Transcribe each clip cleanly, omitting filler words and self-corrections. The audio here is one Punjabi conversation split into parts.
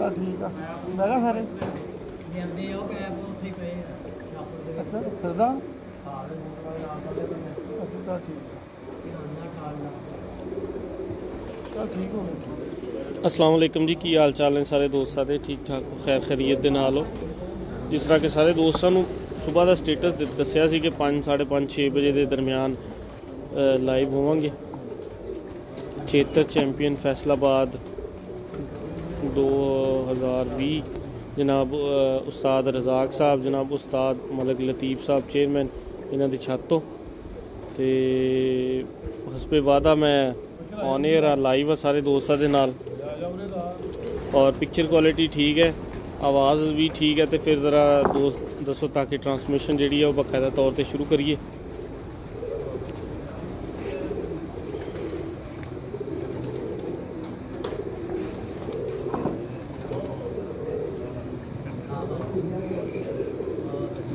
चल ठीक है मैं कहा सारे अच्छा फिरदा अच्छा चल ठीक चल ठीक हो गया। अस्सलाम वालेकुम जी, की हाल चाल ने सारे दोस्तों के? ठीक ठाक खैर खैरियत के नाल हो। जिस तरह के सारे दोस्तों को सुबह का स्टेटस दसिया सी कि 5, 5:30, 6 बजे के दरमियान लाइव होवांगे। चेतर चैंपियन फैसलाबाद 2020 जनाब उस्ताद रज़ाक साहब, जनाब उस्ताद मलिक लतीफ़ साहब चेयरमैन इन्हों की छत तो हसबे वादा मैं ऑन एयर हाँ, लाइव हाँ सारे दोस्तों के नाल और पिक्चर क्वालिटी ठीक है, आवाज़ भी ठीक है। तो फिर ज़रा दोस्त दसो ताकि ट्रांसमिशन जी है वो बाकायदा तौर पर शुरू करिए।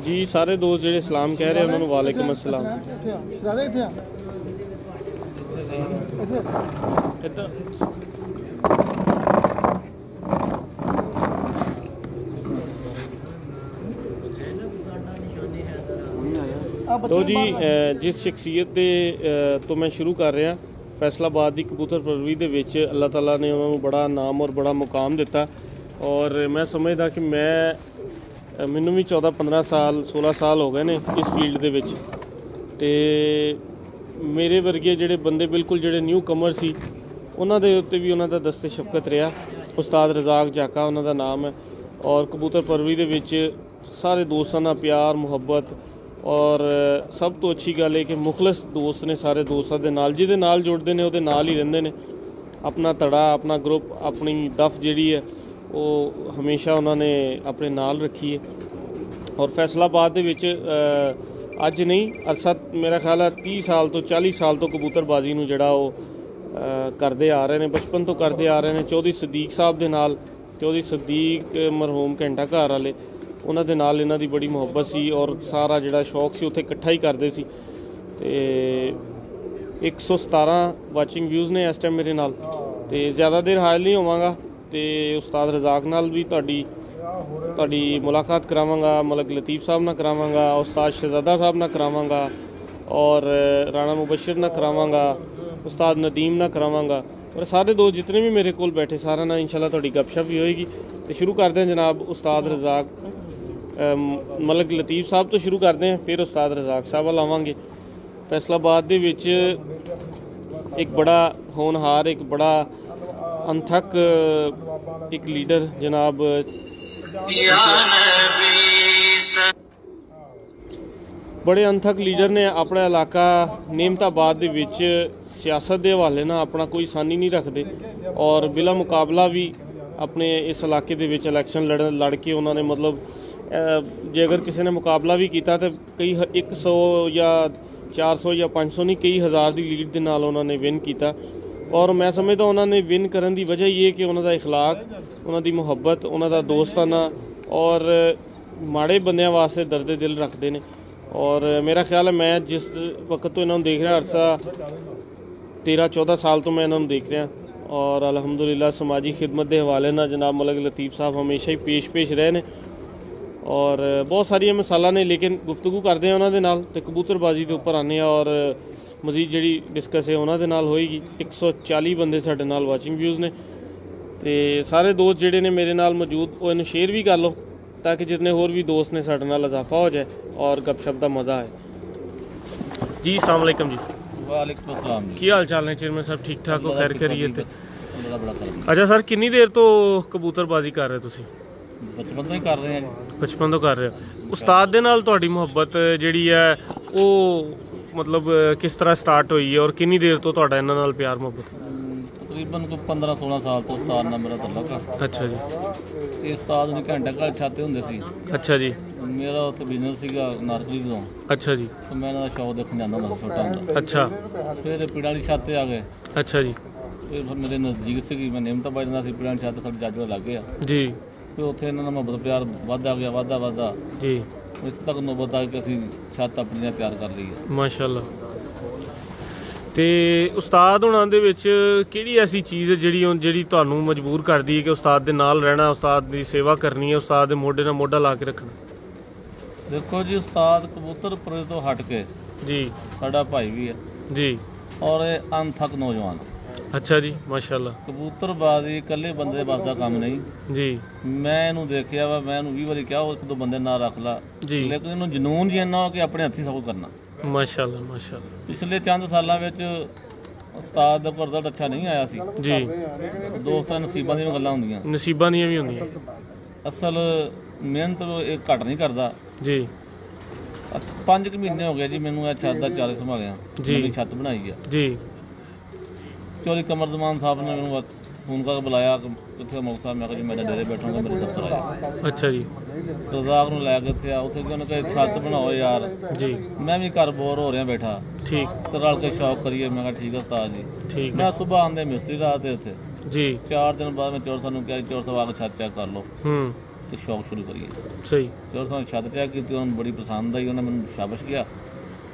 जी सारे दोस्त जो सलाम कह रहे हैं उन्होंने वालेकुम अस्सलाम। तो जी जिस शख्सियत तो मैं शुरू कर रहा फैसलाबाद की कबूतर परवरी दे विच अल्लाह ताला ने उन्होंने बड़ा नाम और बड़ा मुकाम दिता और मैं समझदा कि मैनू भी 14-15 साल 16 साल हो गए ने इस फील्ड दे विच। ते मेरे वर्गे जिहड़े बंदे बिल्कुल जिहड़े न्यू कमर सी उन्हां दे उत्ते भी उन्हां दा दस्ते शफकत रहा। उस्ताद रज़ाक जाका उन्हां दा नाम है और कबूतर परवरी दे विच सारे दोस्तां दा प्यार मुहब्बत और सब तो अच्छी गल है कि मुखलस दोस्त ने सारे दोस्तों के नाल जिहदे नाल जुड़ते हैं उहदे नाल ही रहिंदे ने। अपना तड़ा अपना ग्रुप अपनी दफ जिहड़ी है वो हमेशा उन्होंने अपने नाल रखी है। और फैसलाबाद दे विच अज नहीं अरसा मेरा ख्याल है 30 साल तो 40 साल तो कबूतरबाजी नूं जिहड़ा वो करते आ रहे हैं, बचपन तो करते आ रहे हैं। चौधरी सदीक साहब के नाल, चौधरी सदीक मरहूम घंटा घर वाले उन्होंने नाल इन्हां दी बड़ी मुहब्बत सी और सारा जिहड़ा शौक सी उत्थे इकट्ठा ही करते सी। ते 117 वाचिंग व्यूज़ ने इस टाइम मेरे नाल। ते ज़्यादा देर हायल नहीं होवांगा ते उस्ताद रज़ाक नाल भी तुहाडी मुलाकात करावांगा, मलिक लतीफ़ साहब नाल करावांगा, उस्ताद शहज़ादा साहब नाल करावांगा और राणा मुबशर नाल करावांगा, उस्ताद नदीम नाल करावांगा और सारे दोस्त जितने भी मेरे कोल बैठे सारे नाल इंशाल्लाह तुहाडी गपशप भी होएगी। तो शुरू करते हैं जनाब उस्ताद रज़ाक मलिक लतीफ़ साहब तो शुरू करते हैं, फिर उस्ताद रज़ाक साहब वाल आवांगे। फैसलाबाद दे विच एक बड़ा होनहार एक बड़ा अनथक एक लीडर जनाब बड़े अनथक लीडर ने अपना इलाका नेमताबाद दे विच सियासत के हवाले ना अपना कोई सानी नहीं रखते और बिला मुकाबला भी अपने इस इलाके दे विच इलैक्शन लड़ के उन्होंने मतलब जे अगर किसी ने मुकाबला भी किया तो कई 100 या 400 या 500 नहीं कई हज़ार की लीड के नाल उन्होंने विन किया। और मैं समझदा उन्होंने विन करने की वजह ये कि उन्होंने इखलाक उन्होंने मुहब्बत उन्होंने दोस्ताना और माड़े बंदियां वास्ते दर्द दिल रखते हैं। और मेरा ख्याल है मैं जिस वक्त तो इन्होंने देख रहा अरसा 13-14 साल तो मैं इन्होंने देख रहा और अलहमदुलिल्लाह समाजी खिदमत के हवाले ना जनाब मलिक लतीफ़ साहब हमेशा ही पेश रहे ने और बहुत सारिया मिसालां ने। लेकिन गुफ्तगू करते हैं उन्होंने नाल ते कबूतरबाजी के उपर आने और मजीद जी डिस्कस है उन्होंने नाल होएगी। 140 बंदे साडे नाल वाचिंग व्यूज़ ने ते सारे दोस्त जिहड़े ने मेरे नाल मौजूद वो इन्हूं शेयर भी कर लो ताकि जितने होर भी दोस्त ने साडे नाल इजाफा हो जाए और गपशप का मज़ा आए। जी अस्सलाम वालेकुम जी। वालेकुम अस्सलाम जी। की हाल चाल ने चेयरमैन साहब? ठीक ठाक हो? खैर करिए। अच्छा सर कितनी देर तो कबूतरबाजी कर रहे तुसीं? बचपन तो ही कर रहे हैं। बचपन तो कर रहे हो। उस्ताद दे नाल तुहाडी मुहब्बत जिहड़ी है वो मतलब किस तरह स्टार्ट हुई है और कितनी देर तो तुहाडा इन्हां नाल प्यार मुहब्बत? तकरीबन कोई 15-16 साल तो उस्ताद नाल मेरा तल्लुक है। अच्छा जी। ये उस्ताद ने घंटे घर छाते हुंदे सी। अच्छा जी। मेरा उत्थे बिजनेस सीगा नारकली तो। अच्छा जी। तो मैं इन्हां दा शौक देखण जांदा हुंदा छोटा हुंदा। अच्छा। फिर पीड़ा वाली छत ते आ गए। अच्छा जी। फिर मेरे नज़दीक सीगी मैं नेमताबाद जांदा सी पीड़ा वाली छत साडी जੱਜ वाल लग गया जी। फिर उत्थे इन्हां दा मुहब्बत प्यार वधदा गया वधदा जी। इत्थे तक नौबत आ कि असीं छत अपनी नाल प्यार कर लई है। माशाअल्लाह। ਤੇ ਉਸਤਾਦ ਹੁਣਾਂ ਦੇ ਵਿੱਚ ਕਿਹੜੀ ਐਸੀ ਚੀਜ਼ ਹੈ ਜਿਹੜੀ ਤੁਹਾਨੂੰ ਮਜਬੂਰ ਕਰਦੀ ਹੈ ਕਿ ਉਸਤਾਦ ਦੇ ਨਾਲ ਰਹਿਣਾ, ਉਸਤਾਦ ਦੀ ਸੇਵਾ ਕਰਨੀ ਹੈ, ਉਸਤਾਦ ਦੇ ਮੋਢੇ ਨਾਲ ਮੋਢਾ ਲਾ ਕੇ ਰੱਖਣਾ? ਦੇਖੋ ਜੀ, ਉਸਤਾਦ ਕਬੂਤਰਪੁਰੇ ਤੋਂ ਹਟ ਕੇ ਜੀ ਸਾਡਾ ਭਾਈ ਵੀ ਹੈ ਜੀ, ਔਰ ਇਹ ਅਣਥੱਕ ਨੌਜਵਾਨ। ਅੱਛਾ ਜੀ, ਮਾਸ਼ਾਅੱਲਾ। ਕਬੂਤਰਬਾਜ਼ੀ ਇਕੱਲੇ ਬੰਦੇ ਦੇ ਵੱਸ ਦਾ ਕੰਮ ਨਹੀਂ ਜੀ, ਮੈਂ ਇਹਨੂੰ ਦੇਖਿਆ ਵਾ, ਮੈਂ ਇਹਨੂੰ 20 ਵਾਰੀ ਕਿਹਾ ਉਹ ਇੱਕ ਦੋ ਬੰਦੇ ਨਾਲ ਰੱਖ ਲਾ, ਜੀ, ਲੇਕਿਨ ਇਹਨੂੰ ਜਨੂਨ ਜੀ ਇੰਨਾ ਕਿ ਆਪਣੇ ਹੱਥੀਂ ਸਭ ਕੁਝ ਕਰਨਾ। ਮਾਸ਼ਾਅੱਲਾ ਮਾਸ਼ਾਅੱਲਾ। ਪਿਛਲੇ ਚੰਦ ਸਾਲਾਂ ਵਿੱਚ ਉਸਤਾਦ ਦਾ ਰਿਜ਼ਲਟ ਅੱਛਾ ਨਹੀਂ ਆਇਆ ਸੀ ਜੀ, ਦੋਸਤਾਂ ਨਸੀਬਾਂ ਦੀਆਂ ਗੱਲਾਂ ਹੁੰਦੀਆਂ, ਨਸੀਬਾਂ ਦੀਆਂ ਵੀ ਹੁੰਦੀਆਂ। ਅਸਲ ਮਿਹਨਤ ਇਹ ਘੱਟ ਨਹੀਂ ਕਰਦਾ ਜੀ, 5 ਮਹੀਨੇ ਹੋ ਗਏ ਜੀ ਮੈਨੂੰ ਇਹ ਛੱਤ ਦਾ ਚਾਰੇ ਸੰਭਾਲਿਆ, ਜੀ। ਨਵੀਂ ਛੱਤ ਬਣਾਈ ਆ। ਜੀ, ਚੌਧਰੀ ਕਮਰਜ਼ਮਾਨ ਸਾਹਿਬ ਨੇ ਮੈਨੂੰ ਫੋਨ ਕਰਕੇ ਬੁਲਾਇਆ ਕਿ ਕਿੱਥੇ ਮੌਕਾ ਸਾਹਿਬ, ਮੈਂ ਕਿਹਾ ਜੀ ਮੈਂ ਤਾਂ ਡੇਰੇ ਬੈਠਾਂਗਾ, ਮੇਰੇ ਦਫ਼ਤਰ ਆਇਆ। ਅੱਛਾ ਜੀ, ਰਜ਼ਾਕ ਨੂੰ ਲੈ ਕੇ ਇੱਥੇ ਆ, ਉੱਥੇ ਉਹਨੇ ਕਹੇ ਛੱਤ ਬਣਾਓ ਯਾਰ, ਜੀ, ਮੈਂ ਵੀ ਘਰ ਬੋਰ ਹੋ ਰਿਹਾ ਬੈਠਾ, ਠੀਕ ਤੇ ਰਲ ਕੇ ਸ਼ੌਕ ਕਰੀਏ। ਮੈਂ ਕਿਹਾ ਠੀਕ ਹੈ ਉਸਤਾਦ ਜੀ। ਠੀਕ ਹੈ। ਮੈਂ ਸੁਬਾਹ ਆਉਂਦੇ ਮਿਸਤਰੀ ਰਾਤ ਦੇ ਉੱਥੇ ਜੀ, 4 ਦਿਨ ਬਾਅਦ ਮੈਂ ਚੌਰ ਸਾਹਿਬ ਨੂੰ ਕਿਹਾ ਚੌਰ ਸਾਹਿਬ ਆ ਕੇ ਛੱਤ ਚੈੱਕ ਕਰ ਲਓ ਹੂੰ, ਤੇ ਸ਼ੌਕ ਸ਼ੁਰੂ ਕਰੀਏ। ਸਹੀ। ਚੌਰ ਸਾਹਿਬ ਨੇ ਛੱਤ ਚੈੱਕ ਕੀਤੀ, ਉਹਨੂੰ ਬੜੀ ਪਸੰਦ ਆਈ, ਉਹਨੇ ਮੈਨੂੰ ਸ਼ਾਬਾਸ਼ ਕਿਹਾ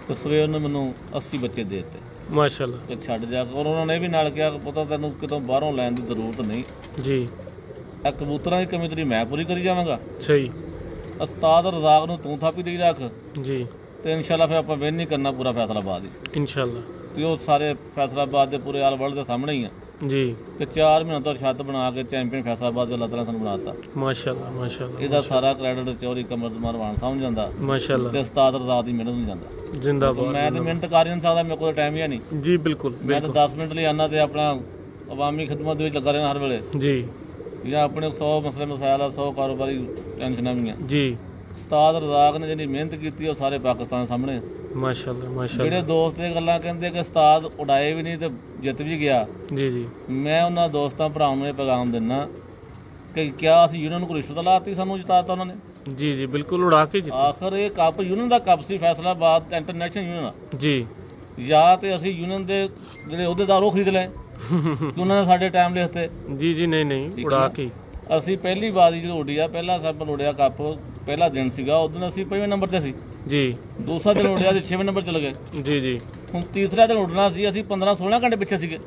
ਤੇ ਸਵੇਰ ਨੂੰ ਮੈਨੂੰ 80 ਬੱਚੇ ਦੇ ਦਿੱਤੇ ਮਾਸ਼ਾਅੱਲਾ। ਤੇ ਛੱਡ ਜਾ ਕੇ। ਔਰ ਉਹਨਾਂ ਨੇ ਇਹ ਵੀ ਨਾਲ ਕਿਹਾ ਕਿ ਪਤਾ ਤੈਨੂੰ ਕਿਤੋਂ ਬਾਹਰੋਂ ਲੈਣ ਦੀ ਜ਼ਰੂਰਤ ਨਹੀਂ, ਜੀ, ਇਹ ਕਬੂਤਰਾਂ ਦੀ ਕਮੀ ਤੇਰੀ ਮੈਂ ਪੂਰੀ ਕਰੀ ਜਾਵਾਂਗਾ। ਸਹੀ। ਉਸਤਾਦ ਰਜ਼ਾਕ ਨੂੰ ਤੂੰ ਥਾਪੀ ਦੇਈ ਰੱਖ, ਜੀ, ਤੇ ਇਨਸ਼ਾਅੱਲਾ ਫਿਰ ਆਪਾਂ ਵਿਨ ਨਹੀਂ ਕਰਨਾ ਪੂਰਾ ਫੈਸਲਾਬਾਦ ਹੀ, ਇਨਸ਼ਾਅੱਲਾ। ਤੇ ਉਹ ਸਾਰੇ ਫੈਸਲਾਬਾਦ ਦੇ ਪੂਰੇ ਆਲ ਵਰਲਡ ਦੇ ਸਾਹਮਣੇ ਹੀ ਆ। ਜੀ, ਤੇ 4 ਮਹੀਨਿਆਂ ਤੋਂ ਛੱਤ ਬਣਾ ਕੇ ਚੈਂਪੀਅਨ ਫੈਸਲਾਬਾਦ ਦੇ ਅੱਲਾਹ ਤਾਲਾ ਸਾਨੂੰ ਬਣਾਤਾ। ਮਾਸ਼ਾਅੱਲਾ ਮਾਸ਼ਾਅੱਲਾ। ਇਹਦਾ ਸਾਰਾ ਕ੍ਰੈਡਿਟ ਚੌਧਰੀ ਕਮਰਜ਼ਮਾਨ ਵਾਣ ਸਮਝ ਜਾਂਦਾ ਮਾਸ਼ਾਅੱਲਾ। ਤੇ ਉਸਤਾਦ ਰਜ਼ਾਕ ਦੀ ਮਿਹਨਤ ਨੂੰ ਜਾਂਦਾ। ਜ਼ਿੰਦਾਬਾਦ। ਮੈਂ ਤੇ ਮਿਹਨਤ ਕਰ ਨਹੀਂ ਸਕਦਾ, ਮੇਰੇ ਕੋਲ ਟਾਈਮ ਹੀ ਨਹੀਂ। ਜੀ, ਬਿਲਕੁਲ ਮੈਂ ਤਾਂ 10 ਮਿੰਟ ਲਈ ਆਨਾ ਤੇ ਆਪਣਾ ਅਵਾਮੀ ਖਿਦਮਤ ਦੇ ਵਿੱਚ ਲੱਗਾ ਰਹਿਣਾ ਹਰ ਵੇਲੇ, ਜੀ, ਜਾਂ ਆਪਣੇ 100 ਮਸਲੇ ਮਸਾਇਲ ਆ, 100 ਕਾਰੋਬਾਰੀ ਟੈਨਸ਼ਨਾਂ ਵੀ ਆ। ਜੀ, ਉਸਤਾਦ ਰਜ਼ਾਕ ਨੇ ਜਿਹੜੀ ਮਿਹਨਤ ਕੀਤੀ ਉਹ ਸਾਰੇ ਪਾਕਿਸਤਾਨ ਸਾਹਮਣੇ। ਮਾਸ਼ਾਅੱਲਾ ਮਾਸ਼ਾਅੱਲਾ। ਜਿਹੜੇ ਦੋਸਤ ਇਹ ਗੱਲਾਂ ਕਹਿੰਦੇ ਕਿ ਉਸਤਾਦ ਉਡਾਏ ਵੀ ਨਹੀਂ ਤੇ ਜਿੱਤ ਵੀ ਗਿਆ, ਜੀ, ਜੀ, ਮੈਂ ਉਹਨਾਂ ਦੋਸਤਾਂ ਭਰਾਵਾਂ ਨੂੰ ਇਹ ਪੈਗਾਮ ਦਿੰਦਾ ਕਿ ਕਿਆ ਅਸੀਂ ਯੂਨੀਅਨ ਨੂੰ ਰਿਸ਼ਵਤ ਲਾਤੀ, ਸਾਨੂੰ ਜਿਤਾਤਾ ਉਹਨਾਂ ਨੇ। ਜੀ, ਜੀ, ਬਿਲਕੁਲ ਉਡਾ ਕੇ ਜਿੱਤੇ। ਆਖਰ ਇਹ ਕੱਪ ਯੂਨੀਅਨ ਦਾ ਕੱਪ ਸੀ, ਫੈਸਲਾਬਾਦ ਇੰਟਰਨੈਸ਼ਨਲ ਯੂਨੀਅਨ ਆ। ਜੀ, ਜਾਂ ਤੇ ਅਸੀਂ ਯੂਨੀਅਨ ਦੇ ਜਿਹੜੇ ਅਹੁਦੇਦਾਰ ਉਹ ਖਰੀਦ ਲਏ ਕਿ ਉਹਨਾਂ ਨੇ ਸਾਡੇ ਟਾਈਮ ਲਿਖਤੇ। ਜੀ, ਜੀ, ਨਹੀਂ ਨਹੀਂ, ਉਡਾ ਕੇ। ਅਸੀਂ ਪਹਿਲੀ ਬਾਜ਼ੀ ਜਦੋਂ ਉੱਡੀ ਆ, ਪਹਿਲਾ ਸਭ ਉੱਡਿਆ ਕੱਪ, ਪਹਿਲਾ ਦਿਨ ਸੀਗਾ, ਉਦੋਂ ਅਸੀਂ 5ਵੇਂ ਨੰਬਰ ਤੇ ਸੀ। ਜੀ, ਦੂਸਰਾ ਦਿਨ ਉੱਡਿਆ ਤੇ 6ਵੇਂ ਨੰਬਰ ਚਲੇ ਗਏ। ਜੀ, ਜੀ, ਹੁਣ ਤੀਸਰਾ ਦਿਨ ਉੱਡਣਾ ਸੀ, ਅਸੀਂ 15-16 ਘੰਟੇ ਪਿੱਛੇ ਸੀਗੇ।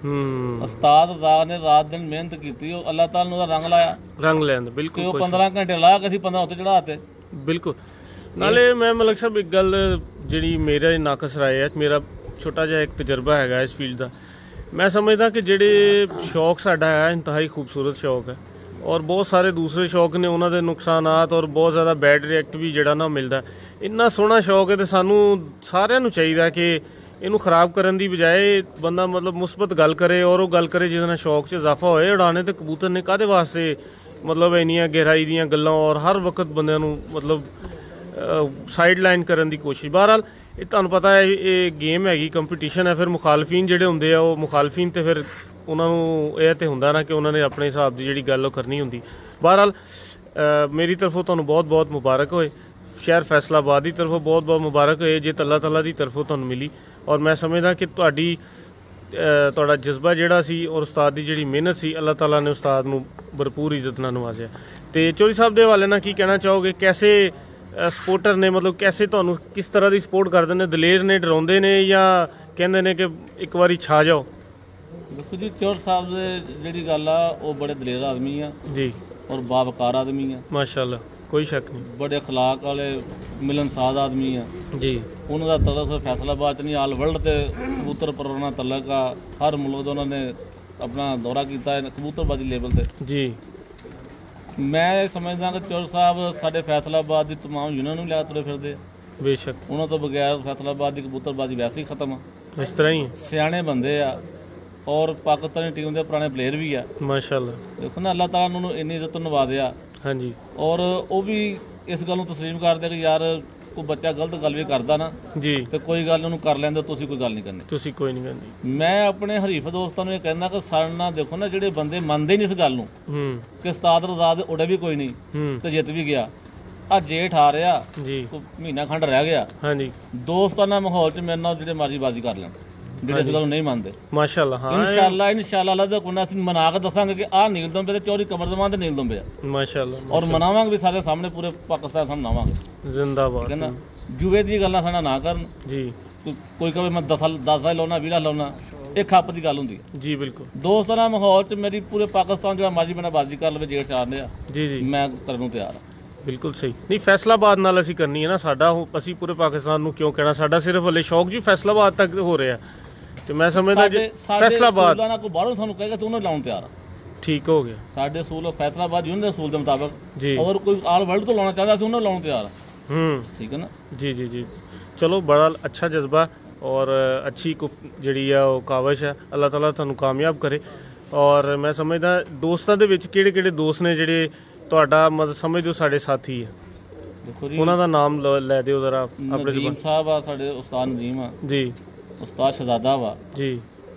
ਹੂੰ। ਉਸਤਾਦ ਰਜ਼ਾਕ ਨੇ ਰਾਤ ਦਿਨ ਮਿਹਨਤ ਕੀਤੀ, ਉਹ ਅੱਲਾਹ ਤਾਲਾ ਨੇ ਉਹਦਾ ਰੰਗ ਲਾਇਆ ਰੰਗ ਲੈਂਦਾ, ਤੇ ਬਿਲਕੁਲ। ਉਹ 15 ਘੰਟੇ ਲਾ ਕੇ ਅਸੀਂ 15 ਉੱਤੇ ਚੜਾਤੇ। ਬਿਲਕੁਲ। ਨਾਲੇ ਮੈਂ ਮਲਕ ਸਾਹਿਬ ਇੱਕ ਗੱਲ ਜਿਹੜੀ ਮੇਰਾ ਨਾਕਸ ਰਾਏ ਹੈ, ਮੇਰਾ ਛੋਟਾ ਜਿਹਾ ਇੱਕ ਤਜਰਬਾ ਹੈਗਾ ਇਸ ਫੀਲਡ ਦਾ, ਮੈਂ ਸਮਝਦਾ ਕਿ ਜਿਹੜੇ ਸ਼ੌਕ ਸਾਡਾ ਹੈ ਇੰਤਹਾਈ ਖੂਬਸੂਰਤ ਸ਼ੌਕ ਹੈ, ਔਰ ਬਹੁਤ ਸਾਰੇ ਦੂਸਰੇ ਸ਼ੌਕ ਨੇ ਉਹਨਾਂ ਦੇ ਨੁਕਸਾਨਾਤ ਔਰ ਬਹੁਤ ਜ਼ਿਆਦਾ ਬੈਡ ਰਿਐਕਟ ਵੀ ਜਿਹੜਾ ਨਾ ਮਿਲਦਾ। ਇੰਨਾ ਸੋਹਣਾ ਸ਼ੌਕ ਹੈ ਤੇ ਸਾਨੂੰ ਸਾਰਿਆਂ ਨੂੰ ਚਾਹੀਦਾ ਕਿ ਇਹਨੂੰ ਖਰਾਬ ਕਰਨ ਦੀ ਬਜਾਏ ਬੰਦਾ ਮਤਲਬ ਮੁਸਬਤ ਗੱਲ ਕਰੇ, ਔਰ ਉਹ ਗੱਲ ਕਰੇ ਜਿਹਦੇ ਨਾਲ ਸ਼ੌਕ 'ਚ ਇਜ਼ਾਫਾ ਹੋਏ। ਉਡਾਣੇ ਤੇ ਕਬੂਤਰ ਨੇ ਕਾਹਦੇ ਵਾਸਤੇ ਮਤਲਬ ਇੰਨੀਆਂ ਗਹਿਰਾਈ ਦੀਆਂ ਗੱਲਾਂ ਔਰ ਹਰ ਵਕਤ ਬੰਦਿਆਂ ਨੂੰ ਮਤਲਬ ਸਾਈਡ ਲਾਈਨ ਕਰਨ ਦੀ ਕੋਸ਼ਿਸ਼। ਬਹਰਹਾਲ ਇਹ ਤੁਹਾਨੂੰ ਪਤਾ ਹੈ ਇਹ ਗੇਮ ਹੈਗੀ, ਕੰਪੀਟੀਸ਼ਨ ਹੈ, ਫਿਰ ਮੁਖਾਲਫੀਨ ਜਿਹੜੇ ਹੁੰਦੇ ਆ ਉਹ ਮੁਖਾਲਫੀਨ ਤੇ ਫਿਰ ਉਹਨਾਂ ਨੂੰ ਇਹ ਤੇ ਹੁੰਦਾ ਨਾ ਕਿ ਉਹਨਾਂ ਨੇ ਆਪਣੇ ਹਿਸਾਬ ਦੀ ਜਿਹੜੀ ਗੱਲ ਉਹ ਕਰਨੀ ਹੁੰਦੀ। ਬਹਰਹਾਲ ਮੇਰੀ ਤਰਫੋਂ ਤੁਹਾਨੂੰ ਬਹੁਤ ਬਹੁਤ ਮੁਬਾਰਕ ਹੋਏ, ਸ਼ਹਿਰ ਫੈਸਲਾਬਾਦ ਦੀ ਤਰਫੋਂ ਬਹੁਤ ਬਹੁਤ ਮੁਬਾਰਕ ਹੋਏ ਜੇ ਅੱਲਾਹ ਤਾਲਾ ਦੀ ਤਰਫੋਂ ਤੁਹਾਨੂੰ ਮਿਲੀ। ਔਰ ਮੈਂ ਸਮਝਦਾ ਕਿ ਤੁਹਾਡਾ ਜਜ਼ਬਾ ਜਿਹੜਾ ਸੀ ਔਰ ਉਸਤਾਦ ਦੀ ਜਿਹੜੀ ਮਿਹਨਤ ਸੀ, ਅੱਲਾਹ ਤਾਲਾ ਨੇ ਉਸਤਾਦ ਨੂੰ ਭਰਪੂਰ ਇੱਜ਼ਤ ਨਾਲ ਨਵਾਜ਼ਿਆ। ਤੇ ਚੌਧਰੀ ਸਾਹਿਬ ਦੇ ਹਵਾਲੇ ਨਾਲ ਕੀ ਕਹਿਣਾ ਚਾਹੋਗੇ? ਕੈਸੇ ਸਪੋਰਟਰ ਨੇ, ਮਤਲਬ ਕੈਸੇ ਤੁਹਾਨੂੰ ਕਿਸ ਤਰ੍ਹਾਂ ਦੀ ਸਪੋਰਟ ਕਰਦੇ ਨੇ? ਦਲੇਰ ਨੇ, ਡਰਾਉਂਦੇ ਨੇ, ਜਾਂ ਕਹਿੰਦੇ ਨੇ ਕਿ ਇੱਕ ਵਾਰੀ ਛਾ ਜਾਓ? ਦੇਖੋ ਜੀ, ਚੌਰ ਸਾਹਿਬ ਦੇ ਜਿਹੜੀ ਗੱਲ ਆ ਉਹ ਬੜੇ ਦਲੇਰ ਆਦਮੀ ਆ ਜੀ, ਔਰ ਬਾਵਕਾਰ ਆਦਮੀ ਆ, ਮਾਸ਼ਾਅੱਲਾ, ਕੋਈ ਸ਼ੱਕ ਨਹੀਂ। ਬੜੇ ਅਖਲਾਕ ਵਾਲੇ ਮਿਲਨਸਾਜ਼ ਆਦਮੀ ਆ ਜੀ, ਉਹਨਾਂ ਦਾ ਤਲਕ ਫੈਸਲਾਬਾਦ ਨਹੀਂ, ਆਲ ਵਰਲਡ ਤੇ ਕਬੂਤਰ ਪਰਵਣਾ ਤਲਕ ਆ। ਹਰ ਮੁਲਕ ਦਾ ਉਹਨਾਂ ਨੇ ਆਪਣਾ ਦੌਰਾ ਕੀਤਾ ਹੈ ਕਬੂਤਰਬਾਜ਼ੀ ਲੈਵਲ ਤੇ। ਜੀ, ਮੈਂ ਸਮਝਦਾ ਕਿ ਚੌਰ ਸਾਹਿਬ ਸਾਡੇ ਫੈਸਲਾਬਾਦ ਦੀ ਤਮਾਮ ਯੂਨੀਅਨ ਨੂੰ ਲਿਆ ਤੁਰੇ ਫਿਰਦੇ ਆ। ਬੇਸ਼ੱਕ, ਉਹਨਾਂ ਤੋਂ ਬਗੈਰ ਫੈਸਲਾਬਾਦ ਦੀ ਕਬੂਤਰਬਾਜ਼ੀ ਵੈਸੇ ਹੀ ਖਤਮ ਆ। ਇਸ ਤਰ੍ਹਾਂ ਹੀ ਸਿਆਣੇ ਬੰਦੇ ਆ ਔਰ ਪਾਕਿਸਤਾਨੀ ਟੀਮ ਦੇ ਪੁਰਾਣੇ ਪਲੇਅਰ ਵੀ ਆ। ਮਾਸ਼ਾਅੱਲਾ। ਦੇਖੋ ਨਾ, ਅੱਲਾਹ ਤਾਲਾ ਨੂੰ ਇੰਨੀ ਇੱਜ਼ਤ ਨਵਾਜ਼ਿਆ। ਹਾਂਜੀ। ਔਰ ਉਹ ਵੀ ਇਸ ਗੱਲ ਨੂੰ ਤਸਲੀਮ ਕਰਦੇ ਕਿ ਯਾਰ ਕੋਈ ਬੱਚਾ ਗਲਤ ਗੱਲ ਵੀ ਕਰਦਾ ਨਾ ਜੀ, ਤੇ ਕੋਈ ਗੱਲ ਉਹਨੂੰ ਕਰ ਲੈਂਦੇ, ਤੁਸੀਂ ਕੋਈ ਗੱਲ ਨਹੀਂ ਕਰਨੀ। ਤੁਸੀਂ ਕੋਈ ਨਹੀਂ ਕਰਨੀ। ਮੈਂ ਆਪਣੇ ਹਰੀਫ ਦੋਸਤਾਂ ਨੂੰ ਇਹ ਕਹਿੰਦਾ ਕਿ ਸਾਡੇ ਨਾਲ ਦੇਖੋ ਨਾ, ਜਿਹੜੇ ਬੰਦੇ ਮੰਨਦੇ ਨਹੀਂ ਇਸ ਗੱਲ ਨੂੰ ਕਿ ਉਸਤਾਦ ਰਜ਼ਾਕ ਦੇ ਉੜੇ ਵੀ ਕੋਈ ਨਹੀਂ ਤੇ ਜਿੱਤ ਵੀ ਗਿਆ। ਆ ਜੇਠ ਆ ਰਿਹਾ ਜੀ, ਮਹੀਨਾ ਖੰਡ ਰਹਿ ਗਿਆ। ਹਾਂਜੀ, ਦੋਸਤਾਨਾ ਮਾਹੌਲ 'ਚ ਮੇਰੇ ਨਾਲ ਜਿਹੜੇ ਮਰਜ਼ੀ ਬਾਜ਼ੀ ਕਰ ਲੈਣ, ਜਿਹੜੇ ਇਸ ਗੱਲ ਨੂੰ ਨਹੀਂ ਮੰਨਦੇ। ਮਾਸ਼ਾਅੱਲਾ। ਹਾਂ, ਇਨਸ਼ਾਅੱਲਾ ਅੱਲਾਹ ਦਾ ਕੁਨਾ ਅਸੀਂ ਮਨਾ ਕੇ ਦੱਸਾਂਗੇ ਕਿ ਆਹ ਨੀਲ ਦੰਬੇ ਤੇ ਚੌਧਰੀ ਕਮਰਜ਼ਮਾਨ ਤੇ ਨੀਲ ਦੰਬੇ ਆ। ਮਾਸ਼ਾਅੱਲਾ। ਔਰ ਮਨਾਵਾਂਗੇ ਵੀ ਸਾਰੇ ਸਾਹਮਣੇ, ਪੂਰੇ ਪਾਕਿਸਤਾਨ ਸਾਹਮਣੇ ਮਨਾਵਾਂਗੇ। ਜ਼ਿੰਦਾਬਾਦ। ਕਹਿੰਦਾ ਜੂਏ ਦੀ ਗੱਲਾਂ ਸਾਡਾ ਨਾ ਕਰਨ ਜੀ, ਕੋਈ ਕਹੇ ਮੈਂ 10 ਸਾਲ ਲਾਉਣਾ 20 ਸਾਲ ਲਾਉਣਾ, ਇਹ ਖੱਪ ਦੀ ਗੱਲ ਹੁੰਦੀ ਹੈ ਜੀ ਬਿਲਕੁਲ ਦੋਸਤਾਂ ਨਾਲ ਮਾਹੌਲ 'ਚ ਮੇਰੀ ਪੂਰੇ ਪਾਕਿਸਤਾਨ ਜਿਹੜਾ ਮਰਜ਼ੀ ਮੈਨਾਂ ਬਾਜ਼ੀ ਕਰ ਲਵੇ ਜੇਠ ਚਾਰ ਲਿਆ ਜੀ ਜੀ ਮੈਂ ਕਰਨ ਨੂੰ ਤਿਆਰ ਹਾਂ। ਬਿਲਕੁਲ ਸਹੀ। ਨਹੀਂ ਫੈਸਲਾਬਾਦ ਨਾਲ ਅਸੀਂ ਕਰਨੀ ਹੈ ਨਾ, ਸਾਡਾ ਅਸੀਂ ਪੂਰੇ ਪਾਕਿਸਤਾਨ ਨੂੰ ਕਿਉਂ ਕਹਿਣਾ, ਸਾਡਾ ਸਿਰਫ ਹਲੇ ਸ਼ੌਕ ਜੀ ਫੈਸਲਾਬਾਦ ਤੱਕ ਹੋ ਰਿਹਾ ਤੇ ਮੈਂ ਸਮਝਦਾ ਜੇ ਫੈਸਲਾਬਾਦ ਨਾਲ ਕੋਈ ਬਾਹਰੋਂ ਸਾਨੂੰ ਕਹੇਗਾ ਤੂੰ ਉਹਨੂੰ ਲਾਉਣ ਤਿਆਰ ਆ, ਠੀਕ ਹੋ ਗਿਆ। ਸਾਡੇ ਅਸੂਲ ਫੈਸਲਾਬਾਦ ਯੂਨੀਅਨ ਦੇ ਅਸੂਲ ਦੇ ਮੁਤਾਬਕ ਜੀ ਔਰ ਕੋਈ ਆਲ ਵਰਲਡ ਤੋਂ ਲਾਉਣਾ ਚਾਹਦਾ ਅਸੀਂ ਉਹਨੂੰ ਲਾਉਣ ਤਿਆਰ ਆ। ਠੀਕ ਹੈ ਨਾ ਜੀ ਜੀ ਜੀ ਚਲੋ ਬੜਾ ਅੱਛਾ ਜਜ਼ਬਾ ਔਰ ਅੱਛੀ ਜਿਹੜੀ ਆ ਉਹ ਕਾਵਿਸ਼ ਹੈ। ਅੱਲਾਹ ਤਾਲਾ ਤੁਹਾਨੂੰ ਕਾਮਯਾਬ ਕਰੇ। ਔਰ ਮੈਂ ਸਮਝਦਾ ਦੋਸਤਾਂ ਦੇ ਵਿੱਚ ਕਿਹੜੇ ਕਿਹੜੇ ਦੋਸਤ ਨੇ ਜਿਹੜੇ ਤੁਹਾਡਾ ਮਤਲਬ ਸਮਝਦੇ ਹੋ ਸਾਡੇ ਸਾਥੀ ਆ, ਦੇਖੋ ਜੀ ਉਹਨਾਂ ਦਾ ਨਾਮ ਲੈ ਦਿਓ ਜ਼ਰਾ ਆਪਣੇ ਨਦੀਮ ਸਾਹਿਬ ਆ ਸਾਡੇ ਉਸਤਾਦ ਨਦੀਮ ਆ ਜੀ, ਉਸਤਾਦ ਸ਼ਹਜ਼ਾਦਾ ਵਾ ਜੀ,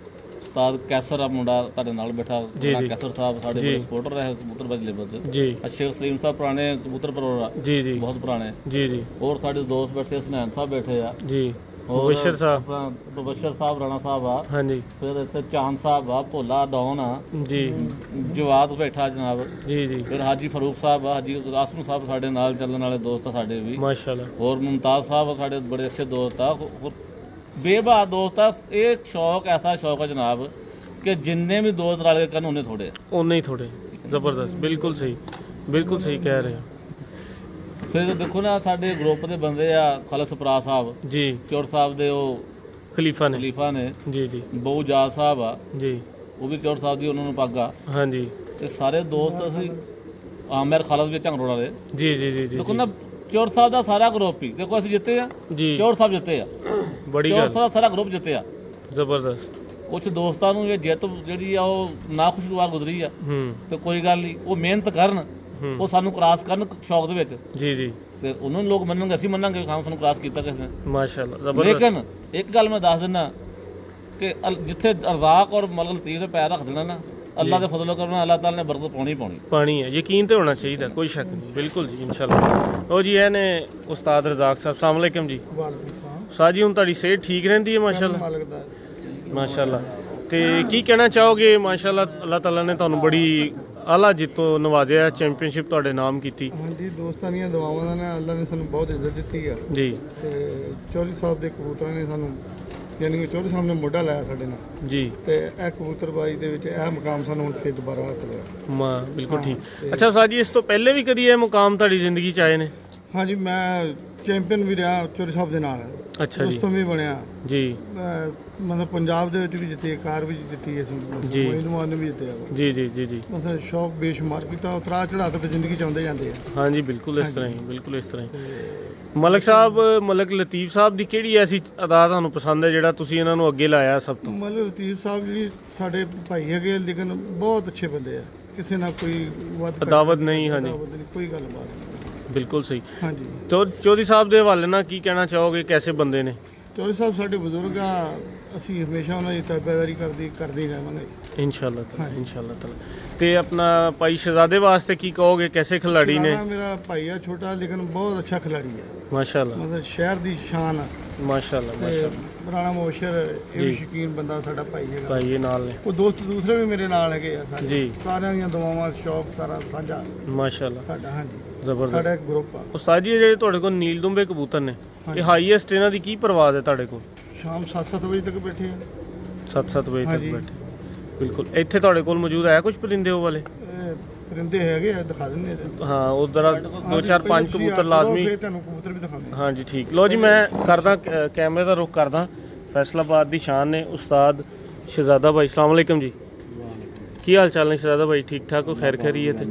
ਉਸਤਾਦ ਕੈਸਰ ਆ ਮੁੰਡਾ ਤੁਹਾਡੇ ਨਾਲ ਬੈਠਾ ਕੈਸਰ ਸਾਹਿਬ ਸਾਡੇ ਬੜੇ ਸਪੋਰਟਰ ਰਹੇ ਕਬੂਤਰਬਾਜ਼ੀ ਲੈਵਲ ਤੇ ਜੀ, ਸ਼ੇਖ ਸਲੀਮ ਸਾਹਿਬ ਪੁਰਾਣੇ ਕਬੂਤਰ ਪਰਵਰ ਆ ਜੀ ਜੀ ਬਹੁਤ ਪੁਰਾਣੇ ਜੀ ਜੀ ਹੋਰ ਸਾਡੇ ਦੋਸਤ ਬੈਠੇ ਸੁਨੈਨ ਸਾਹਿਬ ਬੈਠੇ ਆ ਜੀ, ਮੁਬਸ਼ਰ ਸਾਹਿਬ ਰਾਣਾ ਸਾਹਿਬ ਆ, ਹਾਂਜੀ ਫਿਰ ਇੱਥੇ ਚਾਂਦ ਸਾਹਿਬ ਆ, ਭੋਲਾ ਡੌਨ ਆ ਜੀ, ਜਵਾਦ ਬੈਠਾ ਜਨਾਬ, ਜੀ ਜੀ, ਫਿਰ ਹਾਜੀ ਫਰੂਕ ਸਾਹਿਬ ਆ, ਹਾਜੀ ਆਸਮ ਸਾਹਿਬ ਸਾਡੇ ਨਾਲ ਚੱਲਣ ਵਾਲੇ ਦੋਸਤ ਆ ਸਾਡੇ ਵੀ, ਮਾਸ਼ਾਅੱਲਾ। ਹੋਰ ਮੁਮਤਾਜ਼ ਸਾਹਿਬ ਸਾਡੇ ਬੜੇ ਅੱਛੇ ਦੋਸਤ ਆ, ਬੇਬਾ ਦੋਸਤ ਆ। ਇਹ ਸ਼ੌਕ ਐਸਾ ਸ਼ੌਕ ਆ ਜਨਾਬ ਕਿ ਜਿੰਨੇ ਵੀ ਦੋਸਤ ਰਲ ਕੇ ਕਰਨ ਉਹਨੇ ਥੋੜੇ ਉਹਨੇ ਹੀ ਥੋੜੇ ਜ਼ਬਰਦਸਤ। ਬਿਲਕੁਲ ਸਹੀ, ਬਿਲਕੁਲ ਸਹੀ ਕਹਿ ਰਹੇ ਹੋ। ਫਿਰ ਦੇਖੋ ਨਾ ਸਾਡੇ ਗਰੁੱਪ ਦੇ ਬੰਦੇ ਆ ਖਾਲਸ ਸਪਰਾ ਸਾਹਿਬ ਜੀ, ਚੌੜ ਸਾਹਿਬ ਦੇ ਉਹ ਖਲੀਫਾ ਨੇ ਜੀ ਜੀ, ਬਹੁ ਜਾਦ ਸਾਹਿਬ ਆ ਜੀ, ਉਹ ਵੀ ਚੌੜ ਸਾਹਿਬ ਦੀ ਉਹਨਾਂ ਨੂੰ ਪੱਗ ਆ। ਹਾਂਜੀ ਤੇ ਸਾਰੇ ਦੋਸਤ ਅਸੀਂ ਆਮਰ ਖਾਲਸ ਵਿੱਚ ਝੰਗਰੋੜਾ ਦੇ ਜੀ ਜੀ ਜੀ ਜੀ ਦੇਖੋ ਨਾ ਚੌੜ ਸਾਹਿਬ ਦਾ ਸਾਰਾ ਗਰੁੱਪ ਹੀ ਦੇਖੋ ਅਸੀਂ ਜਿੱਤੇ ਆ ਜੀ, ਚੌੜ ਸਾਹਿਬ ਜਿੱਤੇ ਆ, ਬੜੀ ਚੌੜ ਗੱਲ ਸਾਹਿਬ ਦਾ ਸਾਰਾ ਗਰੁੱਪ ਜਿੱਤੇ ਆ। ਜ਼ਬਰਦਸਤ। ਕੁਝ ਦੋਸਤਾਂ ਨੂੰ ਇਹ ਜਿੱਤ ਜਿਹੜੀ ਆ ਉਹ ਨਾ ਖੁਸ਼ਗਵਾਰ ਗੁਜ਼ਰੀ ਆ ਤੇ ਕੋਈ ਗੱਲ ਨਹੀਂ, ਉਹ ਮਿਹਨਤ ਕਰਨ, ਉਹ ਸਾਨੂੰ ਕ੍ਰਾਸ ਕਰਨ ਸ਼ੌਕ ਦੇ ਵਿੱਚ ਜੀ ਜੀ, ਤੇ ਉਹਨਾਂ ਨੂੰ ਲੋਕ ਮੰਨਣਗੇ, ਅਸੀਂ ਮੰਨਾਂਗੇ ਖਾਂ ਸਾਨੂੰ ਕ੍ਰਾਸ ਕੀਤਾ ਕਿਸੇ ਨੇ। ਮਾਸ਼ਾਅੱਲਾ ਜ਼ਬਰਦਸਤ। ਲੇਕਿਨ ਇੱਕ ਗੱਲ ਮੈਂ ਦੱਸ ਦਿੰਦਾ ਕਿ ਜਿੱਥੇ ਅਰਜ਼ਾਕ ਔਰ ਮਲਕ ਲਤੀਫ ਦੇ ਪੈਰ ਰੱਖ ਦੇਣਾ ਨਾ, ਅੱਲਾਹ ਦੇ ਫਜ਼ਲ ਕਰਨਾ, ਅੱਲਾਹ ਤਾਲਾ ਨੇ ਬਰਕਤ ਪਾਉਣੀ ਹੈ। ਯਕੀਨ ਤੇ ਹੋਣਾ ਚਾਹੀਦਾ, ਕੋਈ ਸ਼ੱਕ ਨਹੀਂ। ਬਿਲਕੁਲ ਜੀ, ਇਨਸ਼ਾਅੱਲਾ। ਉਹ ਜੀ ਇਹ ਨੇ ਉਸਤਾਦ ਰਜ਼ਾਕ ਸਾਹਿਬ। अस्सलाम वालेकुम ਜੀ। ਸਾਹ ਜੀ ਹੁਣ ਤੁਹਾਡੀ ਸਿਹਤ ਠੀਕ ਰਹਿੰਦੀ ਹੈ? ਮਾਸ਼ਾਅੱਲਾ ਮਾਸ਼ਾਅੱਲਾ। ਤੇ ਕੀ ਕਹਿਣਾ ਚਾਹੋਗੇ? ਮਾਸ਼ਾਅੱਲਾ ਅੱਲਾਹ ਤਾਲਾ ਨੇ ਤੁਹਾਨੂੰ ਬੜੀ ਆਲਾ ਜਿੱਤੋਂ ਨਵਾਜ਼ਿਆ, ਚੈਂਪੀਅਨਸ਼ਿਪ ਤੁਹਾਡੇ ਨਾਮ ਕੀਤੀ। ਹਾਂਜੀ, ਦੋਸਤਾਂ ਦੀਆਂ ਦੁਆਵਾਂ ਨਾਲ ਅੱਲਾ ਨੇ ਸਾਨੂੰ ਬਹੁਤ ਇੱਜ਼ਤ ਦਿੱਤੀ ਆ ਜੀ। ਤੇ ਚੌਧਰੀ ਸਾਹਿਬ ਦੇ ਕਬੂਤਰਾਂ ਨੇ ਸਾਨੂੰ, ਯਾਨੀ ਕਿ ਚੌਧਰੀ ਸਾਹਿਬ ਨੇ ਮੋਢਾ ਲਾਇਆ ਸਾਡੇ ਨਾਲ ਜੀ, ਤੇ ਇਹ ਕਬੂਤਰਬਾਜ਼ੀ ਦੇ ਵਿੱਚ ਇਹ ਮੁਕਾਮ ਸਾਨੂੰ ਹੁਣ ਫਿਰ ਦੁਬਾਰਾ ਹਾਸਲ ਹੋਇਆ। ਬਿਲਕੁਲ ਠੀਕ। ਅੱਛਾ ਸਾਹ ਜੀ, ਇਸ ਤੋਂ ਪਹਿਲੇ ਵੀ ਕਦੀ ਇਹ ਮੁਕਾਮ ਤੁਹਾਡੀ ਜ਼ਿੰਦਗੀ 'ਚ ਆਏ ਨੇ? ਹਾਂਜੀ, ਮੈਂ ਚੈਂਪੀਅਨ ਵੀ ਰਿਹਾ ਚੌਧਰੀ ਸਾਹਿਬ ਦੇ ਨਾਲ। ਅੱਛਾ ਜੀ, ਉਸ ਤੋਂ ਵੀ ਬਣਿਆ ਜੀ, ਮਤਲਬ ਪੰਜਾਬ ਦੇ ਵਿੱਚ ਵੀ ਜਿੱਤੇ, ਕਾਰ ਵੀ ਜਿੱਤੀ ਅਸੀਂ, ਮੋਇਨਵਾਨ ਨੇ ਵੀ ਜਿੱਤਿਆ। ਜੀ ਜੀ ਜੀ ਜੀ, ਮਤਲਬ ਸ਼ੌਕ ਬੇਸ਼ੁਮਾਰ ਕੀਤਾ, ਉਤਰਾ ਚੜਾ ਕੇ ਜ਼ਿੰਦਗੀ ਚ ਆਉਂਦੇ ਜਾਂਦੇ ਆ। ਹਾਂਜੀ ਬਿਲਕੁਲ ਇਸ ਤਰ੍ਹਾਂ ਹੀ, ਬਿਲਕੁਲ ਇਸ ਤਰ੍ਹਾਂ ਹੀ। ਮਲਕ ਸਾਹਿਬ, ਮਲਕ ਲਤੀਫ ਸਾਹਿਬ ਦੀ ਕਿਹੜੀ ਐਸੀ ਅਦਾ ਤੁਹਾਨੂੰ ਪਸੰਦ ਹੈ ਜਿਹੜਾ ਤੁਸੀਂ ਇਹਨਾਂ ਨੂੰ ਅੱਗੇ ਲਾਇਆ ਸਭ ਤੋਂ? ਮਲਕ ਲਤੀਫ ਸਾਹਿਬ ਜੀ ਸਾਡੇ ਭਾਈ ਹੈਗੇ, ਲੇਕਿਨ ਬਹੁਤ ਅੱਛੇ ਬੰਦੇ ਆ, ਕਿਸੇ ਨਾਲ ਕੋਈ ਅਦਾਵਤ ਨਹੀਂ। ਹਾਂਜੀ, ਕੋਈ ਗੱਲਬਾਤ ਨਹੀਂ। ਬਿਲਕੁਲ ਸਹੀ। ਹਾਂਜੀ, ਚੌਧਰੀ ਸਾਹਿਬ ਦੇ ਹਵਾਲੇ ਨਾਲ ਕੀ ਕਹਿਣਾ ਚਾਹੋਗੇ? ਕੈਸੇ ਬੰਦੇ ਨੇ? ਚੌਧਰੀ ਸਾਹਿਬ ਸਾਡੇ ਬਜ਼ੁਰਗ ਆ, ਅਸੀਂ ਹਮੇਸ਼ਾ ਉਹਨਾਂ ਦੀ ਤਾਬੇਦਾਰੀ ਕਰਦੇ ਹੀ ਰਹਾਂਗੇ ਇਨਸ਼ਾਅੱਲਾ ਤਾਲਾ, ਇਨਸ਼ਾਅੱਲਾ ਤਾਲਾ। ਤੇ ਆਪਣਾ ਭਾਈ ਸ਼ਹਜ਼ਾਦੇ ਵਾਸਤੇ ਕੀ ਕਹੋਗੇ? ਕੈਸੇ ਖਿਲਾੜੀ ਨੇ? ਮੇਰਾ ਭਾਈ ਆ ਛੋਟਾ, ਲੇਕਿਨ ਬਹੁਤ ਅੱਛਾ ਖਿਲਾੜੀ ਹੈ ਮਾਸ਼ਾਅੱਲਾ, ਮਤਲਬ ਸ਼ਹਿਰ ਦੀ ਸ਼ਾਨ ਆ। ਮਾਸ਼ਾਅੱਲਾ ਮਾਸ਼ਾਅੱਲਾ। ਰਾਣਾ ਮੁਬਸ਼ਰ ਇਹ ਵੀ ਸ਼ੌਕੀਨ ਬੰਦਾ ਸਾਡਾ ਭਾਈ ਹੈਗਾ। ਭਾਈ ਇਹ ਨਾਲ ਨੇ। ਉਹ ਦੋਸਤ ਦੂਸਰੇ ਵੀ ਮੇਰੇ ਨਾਲ ਹੈਗੇ ਆ ਸਾਰੇ ਜੀ, ਸਾਰਿਆਂ ਦੀਆਂ ਦੁਆਵਾਂ, ਸ਼ੌਕ ਸਾਰਾ ਸਾਂਝਾ ਮਾਸ਼ਾਅੱਲਾ ਸਾਡਾ। ਹਾਂਜੀ, ਜ਼ਬਰਦਸਤ। ਸਾਡਾ ਇੱਕ ਗਰੁੱਪ ਆ। ਉਸਤਾਦ ਜੀ, ਜਿਹੜੇ ਤੁਹਾਡੇ ਕੋਲ ਨੀਲ ਦੁੰਬੇ ਕਬੂਤਰ ਨੇ, ਇਹ ਹਾਈਐਸਟ ਇਹਨਾਂ ਦੀ ਕੀ ਪਰਵਾਜ਼ ਹੈ ਤੁਹਾਡੇ ਕੋਲ? ਸ਼ਾਮ 7-7 ਵਜੇ ਤੱਕ ਬੈਠੇ ਆ। 7-7 ਵਜੇ ਤੱਕ ਬੈਠੇ? ਬਿਲਕੁਲ। ਇੱਥੇ ਤੁਹਾਡੇ ਕੋਲ ਮੌਜੂਦ ਹੈ ਕੁਝ ਪਰਿੰਦੇ ਉਹ ਵਾਲੇ? ਪਰਿੰਦੇ ਹੈਗੇ ਆ, ਦਿਖਾ ਦਿੰਦੇ ਆ। ਹਾਂ, ਉਧਰ 2-4-5 ਕਬੂਤਰ ਲਾਜ਼ਮੀ। ਤੁਹਾਨੂੰ ਕਬੂਤਰ ਵੀ ਦਿਖਾਉਂਦੇ। ਹਾਂਜੀ ਠੀਕ। ਲੋ ਜੀ, ਮੈਂ ਕਰਦਾ ਕੈਮਰੇ ਦਾ ਰੁਖ ਕਰਦਾ। ਫੈਸਲਾਬਾਦ ਦੀ ਸ਼ਾਨ ਨੇ ਉਸਤਾਦ ਸ਼ਹਜ਼ਾਦਾ ਭਾਈ। अस्सलाम वालेकुम ਜੀ। ਕੀ ਹਾਲ ਚਾਲ ਨੇ ਸ਼ਹਜ਼ਾਦਾ ਭਾਈ? ਠੀਕ ਠਾਕ ਹੋ? ਖੈਰ ਖੈਰੀਅਤ?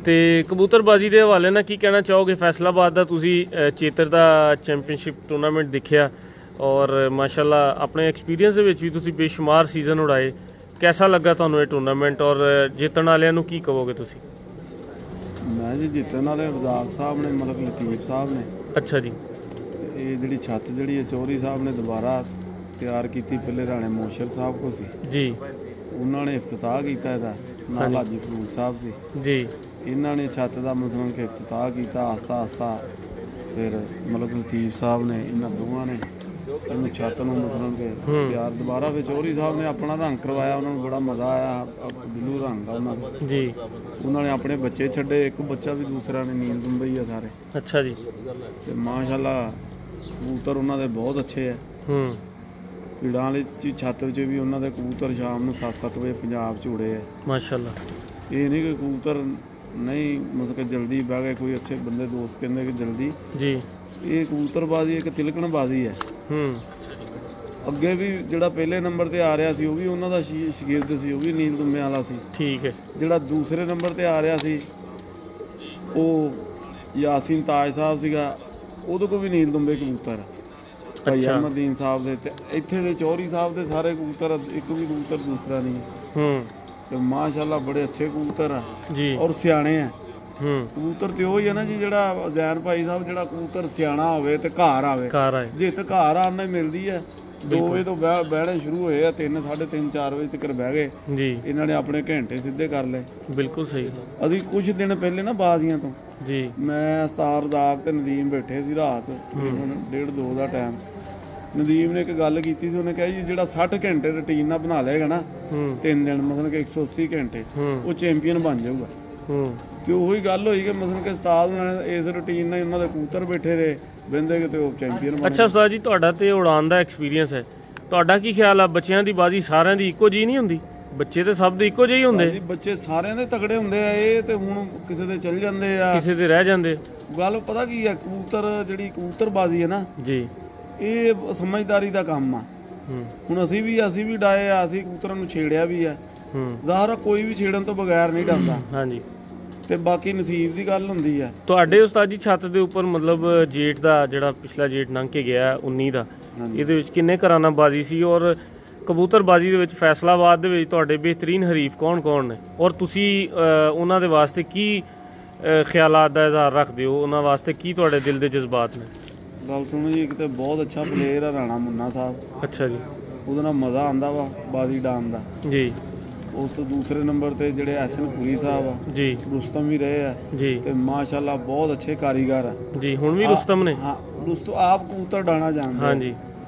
ਤੇ ਕਬੂਤਰਬਾਜ਼ੀ ਦੇ ਹਵਾਲੇ ਨਾਲ ਕੀ ਕਹਿਣਾ ਚਾਹੋਗੇ? ਫੈਸਲਾਬਾਦ ਦਾ ਤੁਸੀਂ ਚੇਤਰ ਦਾ ਚੈਂਪੀਅਨਸ਼ਿਪ ਟੂਰਨਾਮੈਂਟ ਦੇਖਿਆ ਔਰ ਮਾਸ਼ਾਅੱਲਾ ਆਪਣੇ ਐਕਸਪੀਰੀਅੰਸ ਦੇ ਵਿੱਚ ਵੀ ਤੁਸੀਂ ਬੇਸ਼ੁਮਾਰ ਸੀਜ਼ਨ ਉਡਾਏ। कैसा लगा ਤੁਹਾਨੂੰ ਇਹ ਟੂਰਨਾਮੈਂਟ ਔਰ ਜਿੱਤਣ ਵਾਲਿਆਂ ਨੂੰ ਕੀ ਕਹੋਗੇ ਤੁਸੀਂ? ਮੈਂ ਜੀ ਜਿੱਤਣ ਵਾਲੇ ਰਜ਼ਾਕ ਸਾਹਿਬ ਨੇ, ਮਲਕ ਲਤੀਫ ਸਾਹਿਬ ਨੇ। ਅੱਛਾ ਜੀ। ਇਹ ਜਿਹੜੀ ਛੱਤ ਜਿਹੜੀ ਹੈ ਚੌਧਰੀ ਸਾਹਿਬ ਨੇ ਦੁਬਾਰਾ ਤਿਆਰ ਕੀਤੀ, ਪਹਿਲੇ ਰਾਣੇ ਮੋਸ਼ਰ ਸਾਹਿਬ ਕੋ ਸੀ ਜੀ, ਉਹਨਾਂ ਨੇ ਇਫਤਤਾਹ ਕੀਤਾ ਇਹਦਾ, ਨਾਲ ਹਾਜੀ ਫਰੂਕ ਸਾਹਿਬ ਸੀ ਜੀ। ਇਹਨਾਂ ਨੇ ਛੱਤ ਦਾ ਮਤਲਬ ਕਿ ਇਫਤਤਾਹ ਕੀਤਾ ਆਸਤਾ ਆਸਤਾ। ਫਿਰ ਮਲਕ ਲਤੀਫ ਸਾਹਿਬ ਨੇ, ਇਹਨਾਂ ਦੋਵਾਂ ਨੇ ਇਹਨੂੰ ਛੱਤ ਨੂੰ ਮਤਲਬ ਕਿ ਤਿਆਰ ਦੁਬਾਰਾ ਵਿੱਚ ਚੌਧਰੀ ਸਾਹਿਬ ਨੇ ਆਪਣਾ ਰੰਗ ਕਰਵਾਇਆ। ਉਹਨਾਂ ਨੂੰ ਬੜਾ ਮਜ਼ਾ ਆਇਆ, ਬਲੂ ਰੰਗ ਆ ਉਹਨਾਂ ਦਾ ਜੀ। ਉਹਨਾਂ ਨੇ ਆਪਣੇ ਬੱਚੇ ਛੱਡੇ, ਇੱਕ ਬੱਚਾ ਵੀ ਦੂਸਰਾ ਨੇ ਨੀਲ ਦੁੰਬਈ ਆ ਸਾਰੇ। ਅੱਛਾ ਜੀ। ਤੇ ਮਾਸ਼ਾਅੱਲਾ ਕਬੂਤਰ ਉਹਨਾਂ ਦੇ ਬਹੁਤ ਅੱਛੇ ਆ। ਪੀੜਾਂ ਵਾਲੀ ਛੱਤ ਵਿੱਚ ਵੀ ਉਹਨਾਂ ਦੇ ਕਬੂਤਰ ਸ਼ਾਮ ਨੂੰ 7-7 ਵਜੇ ਪੰਜਾਬ 'ਚ ਉੜੇ ਆ। ਮਾਸ਼ਾਅੱਲਾ। ਇਹ ਨਹੀਂ ਕਿ ਕਬੂਤਰ ਨਹੀਂ ਮਤਲਬ ਕਿ ਜਲਦੀ ਬਹਿ ਗਏ, ਕੋਈ ਅੱਛੇ ਬੰਦੇ ਦੋਸਤ ਕਹਿੰਦੇ ਕਿ ਜਲਦੀ ਜੀ। ਇਹ ਕਬੂਤਰਬਾਜ਼ੀ ਇੱਕ ਤਿਲਕਣਬਾਜ਼ੀ ਹੈ। ਅੱਗੇ ਵੀ ਜਿਹੜਾ ਪਹਿਲੇ ਨੰਬਰ ਤੇ ਆ ਰਿਹਾ ਸੀ ਉਹ ਵੀ ਉਹਨਾਂ ਦਾ ਸ਼ਾਗਿਰਦ ਸੀ, ਉਹ ਵੀ ਨੀਲ ਦੁੰਮੇ ਵਾਲਾ ਸੀ। ਠੀਕ ਹੈ। ਜਿਹੜਾ ਦੂਸਰੇ ਨੰਬਰ ਤੇ ਆ ਰਿਹਾ ਸੀ ਉਹ ਯਾਸੀਨ ਤਾਜ ਸਾਹਿਬ ਸੀਗਾ, ਉਹਦੇ ਕੋਲ ਵੀ ਨੀਲ ਦੁੰਮੇ ਕਬੂਤਰ ਭਾਈ ਅਹਿਮਦੀਨ ਸਾਹਿਬ ਦੇ। ਤੇ ਇੱਥੇ ਦੇ ਚੌਧਰੀ ਸਾਹਿਬ ਦੇ ਸਾਰੇ ਕਬੂਤਰ, ਇੱਕ ਵੀ ਕਬੂਤਰ ਦੂਸਰਾ ਨਹੀਂ। ਤੇ ਮਾਸ਼ਾਅੱਲਾ ਬੜੇ ਅੱਛੇ ਕਬੂਤਰ ਆ ਔਰ ਸਿਆਣੇ ਆ। ਕਬੂਤਰ ਤੇ ਉਹ ਹੀ ਹੈ ਨਾ ਜੀ, ਜਿਹੜਾ ਜ਼ੈਨ ਭਾਈ ਸਾਹਿਬ, ਜਿਹੜਾ ਕਬੂਤਰ ਸਿਆਣਾ ਹੋਵੇ ਤੇ ਘਰ ਆਵੇ। ਜੇ ਤੇ ਘਰ ਆਉਣ ਨਾਲ ਮਿਲਦੀ ਹੈ। 2 ਵਜੇ ਤੋਂ ਬਹਿਣੇ ਸ਼ੁਰੂ ਹੋਏ ਆ, 3, 3:30, 4 ਵਜੇ ਤੱਕ ਬਹਿ ਗਏ ਜੀ। ਇਹਨਾਂ ਨੇ ਆਪਣੇ ਘੰਟੇ ਸਿੱਧੇ ਕਰ ਲਏ। ਬਿਲਕੁਲ ਸਹੀ। ਅਸੀਂ ਕੁਝ ਦਿਨ ਪਹਿਲੇ ਨਾ ਬਾਜ਼ੀਆਂ ਤੋਂ ਜੀ, ਮੈਂ ਉਸਤਾਦ ਰਜ਼ਾਕ ਤੇ ਨਦੀਮ ਬੈਠੇ ਸੀ ਰਾਤ 1:30-2 ਦਾ ਟਾਈਮ। ਨਦੀਮ ਨੇ ਇੱਕ ਗੱਲ ਕੀਤੀ ਸੀ, ਉਹਨੇ ਕਿਹਾ ਜੀ ਜਿਹੜਾ 60 ਘੰਟੇ ਰੂਟੀਨ ਨਾਲ ਬਣਾ ਲਏਗਾ ਨਾ 3 ਦਿਨ, ਮਤਲਬ ਕਿ 180 ਘੰਟੇ, ਉਹ ਚੈਂਪੀਅਨ ਬਣ ਜਾਊਗਾ। ਕਿ ਉਹੀ ਗੱਲ ਹੋਈ ਕਿ ਮਤਲਬ ਕਿ ਉਸਤਾਦ ਨੇ ਇਸ ਰੂਟੀਨ ਨਾਲ ਉਹਨਾਂ ਦੇ ਕਬੂਤਰ ਬੈਠੇ ਰਹੇ ਬੰਦੇ ਕਿ ਤੇ ਉਹ ਚੈਂਪੀਅਨ ਬਣ। ਅੱਛਾ ਉਸਤਾਦ ਜੀ, ਤੁਹਾਡਾ ਤੇ ਉਡਾਨ ਦਾ ਐਕਸਪੀਰੀਅੰਸ ਹੈ, ਤੁਹਾਡਾ ਕੀ ਖਿਆਲ ਆ? ਬੱਚਿਆਂ ਦੀ ਬਾਜ਼ੀ ਸਾਰਿਆਂ ਦੀ ਇੱਕੋ ਜਿਹੀ ਨਹੀਂ ਹੁੰਦੀ? ਬੱਚੇ ਤੇ ਸਭ ਦੇ ਇੱਕੋ ਜਿਹੇ ਹੁੰਦੇ? ਜੀ ਬੱਚੇ ਸਾਰਿਆਂ ਦੇ ਤਗੜੇ ਹੁੰਦੇ ਆ। ਇਹ ਤੇ ਹੁਣ ਕਿਸੇ ਦੇ ਚੱਲ ਜਾਂਦੇ ਆ, ਕਿਸੇ ਦੇ ਰਹਿ ਜਾਂਦੇ। ਗੱਲ ਪਤਾ ਕੀ ਆ, ਕਬੂਤਰ ਜਿਹੜੀ ਕਬੂਤਰਬਾਜ਼ੀ ਹੈ ਨਾ ਜੀ, ਇਹ ਸਮਝਦਾਰੀ ਦਾ ਕੰਮ ਆ। ਹੁਣ ਅਸੀਂ ਵੀ ਡਾਏ ਆ, ਅਸੀਂ ਕਬੂਤਰਾਂ ਨੂੰ ਛੇੜਿਆ ਵੀ ਆ। ਜ਼ਾਹਰ ਕੋਈ ਵੀ ਛੇੜਨ ਤੋਂ ਬਗੈਰ ਨਹੀਂ ਡਰਦਾ। ਹਾਂਜੀ। ਤੇ ਬਾਕੀ ਨਸੀਬ ਦੀ ਗੱਲ ਹੁੰਦੀ ਆ। ਤੁਹਾਡੇ ਉਸਤਾਦ ਜੀ ਛੱਤ ਦੇ ਉੱਪਰ ਮਤਲਬ ਜੇਠ ਦਾ ਜਿਹੜਾ ਪਿਛਲਾ ਜੇਠ ਲੰਘ ਕੇ ਗਿਆ 19 ਦਾ, ਇਹਦੇ ਵਿੱਚ ਕਿੰਨੇ ਘਰਾਂ ਨਾਲ ਬਾਜ਼ੀ ਸੀ? ਔਰ ਕਬੂਤਰਬਾਜ਼ੀ ਦੇ ਵਿੱਚ ਫੈਸਲਾਬਾਦ ਦੇ ਵਿੱਚ ਤੁਹਾਡੇ ਬਿਹਤਰੀਨ ਹਰੀਫ ਕੌਣ ਨੇ? ਔਰ ਤੁਸੀਂ ਉਹਨਾਂ ਦੇ ਵਾਸਤੇ ਕੀ ਖਿਆਲਾਤ ਦਾ ਇਜ਼ਹਾਰ ਰੱਖਦੇ ਹੋ? ਉਹਨਾਂ ਵਾਸਤੇ ਕੀ ਤੁਹਾਡੇ ਦਿਲ ਦੇ ਜਜ਼ਬਾਤ ਨੇ? ਗੱਲ ਸੁਣੋ ਜੀ, ਇੱਕ ਤੇ ਬਹੁਤ ਅੱਛਾ ਪਲੇਅਰ ਆ ਰਾਣਾ ਮੁੰਨਾ ਸਾਹਿਬ। ਅੱਛਾ ਜੀ। ਉਹਦੇ ਨਾਲ ਮਜ਼ਾ ਆਉਂਦਾ ਵਾ ਬਾਜ਼ੀ ਡਾਉਣ ਦਾ ਜੀ। ਉਸ ਤੋਂ ਦੂਸਰੇ ਨੰਬਰ ਤੇ ਜਿਹੜੇ ਐਸਨ ਪੁਰੀ ਸਾਹਿਬ ਆ ਜੀ, ਰੁਸਤਮ ਵੀ ਰਹੇ ਆ ਜੀ। ਤੇ ਮਾਸ਼ਾਅੱਲਾ ਬਹੁਤ ਅੱਛੇ ਕਾਰੀਗਰ ਆ ਜੀ। ਹੁਣ ਵੀ ਰੁਸਤਮ ਨੇ? ਹਾਂ, ਰੁਸਤਮ ਆਪ ਕਬੂਤਰ ਡਾਣਾ ਜਾਣਦੇ। ਹਾਂਜੀ।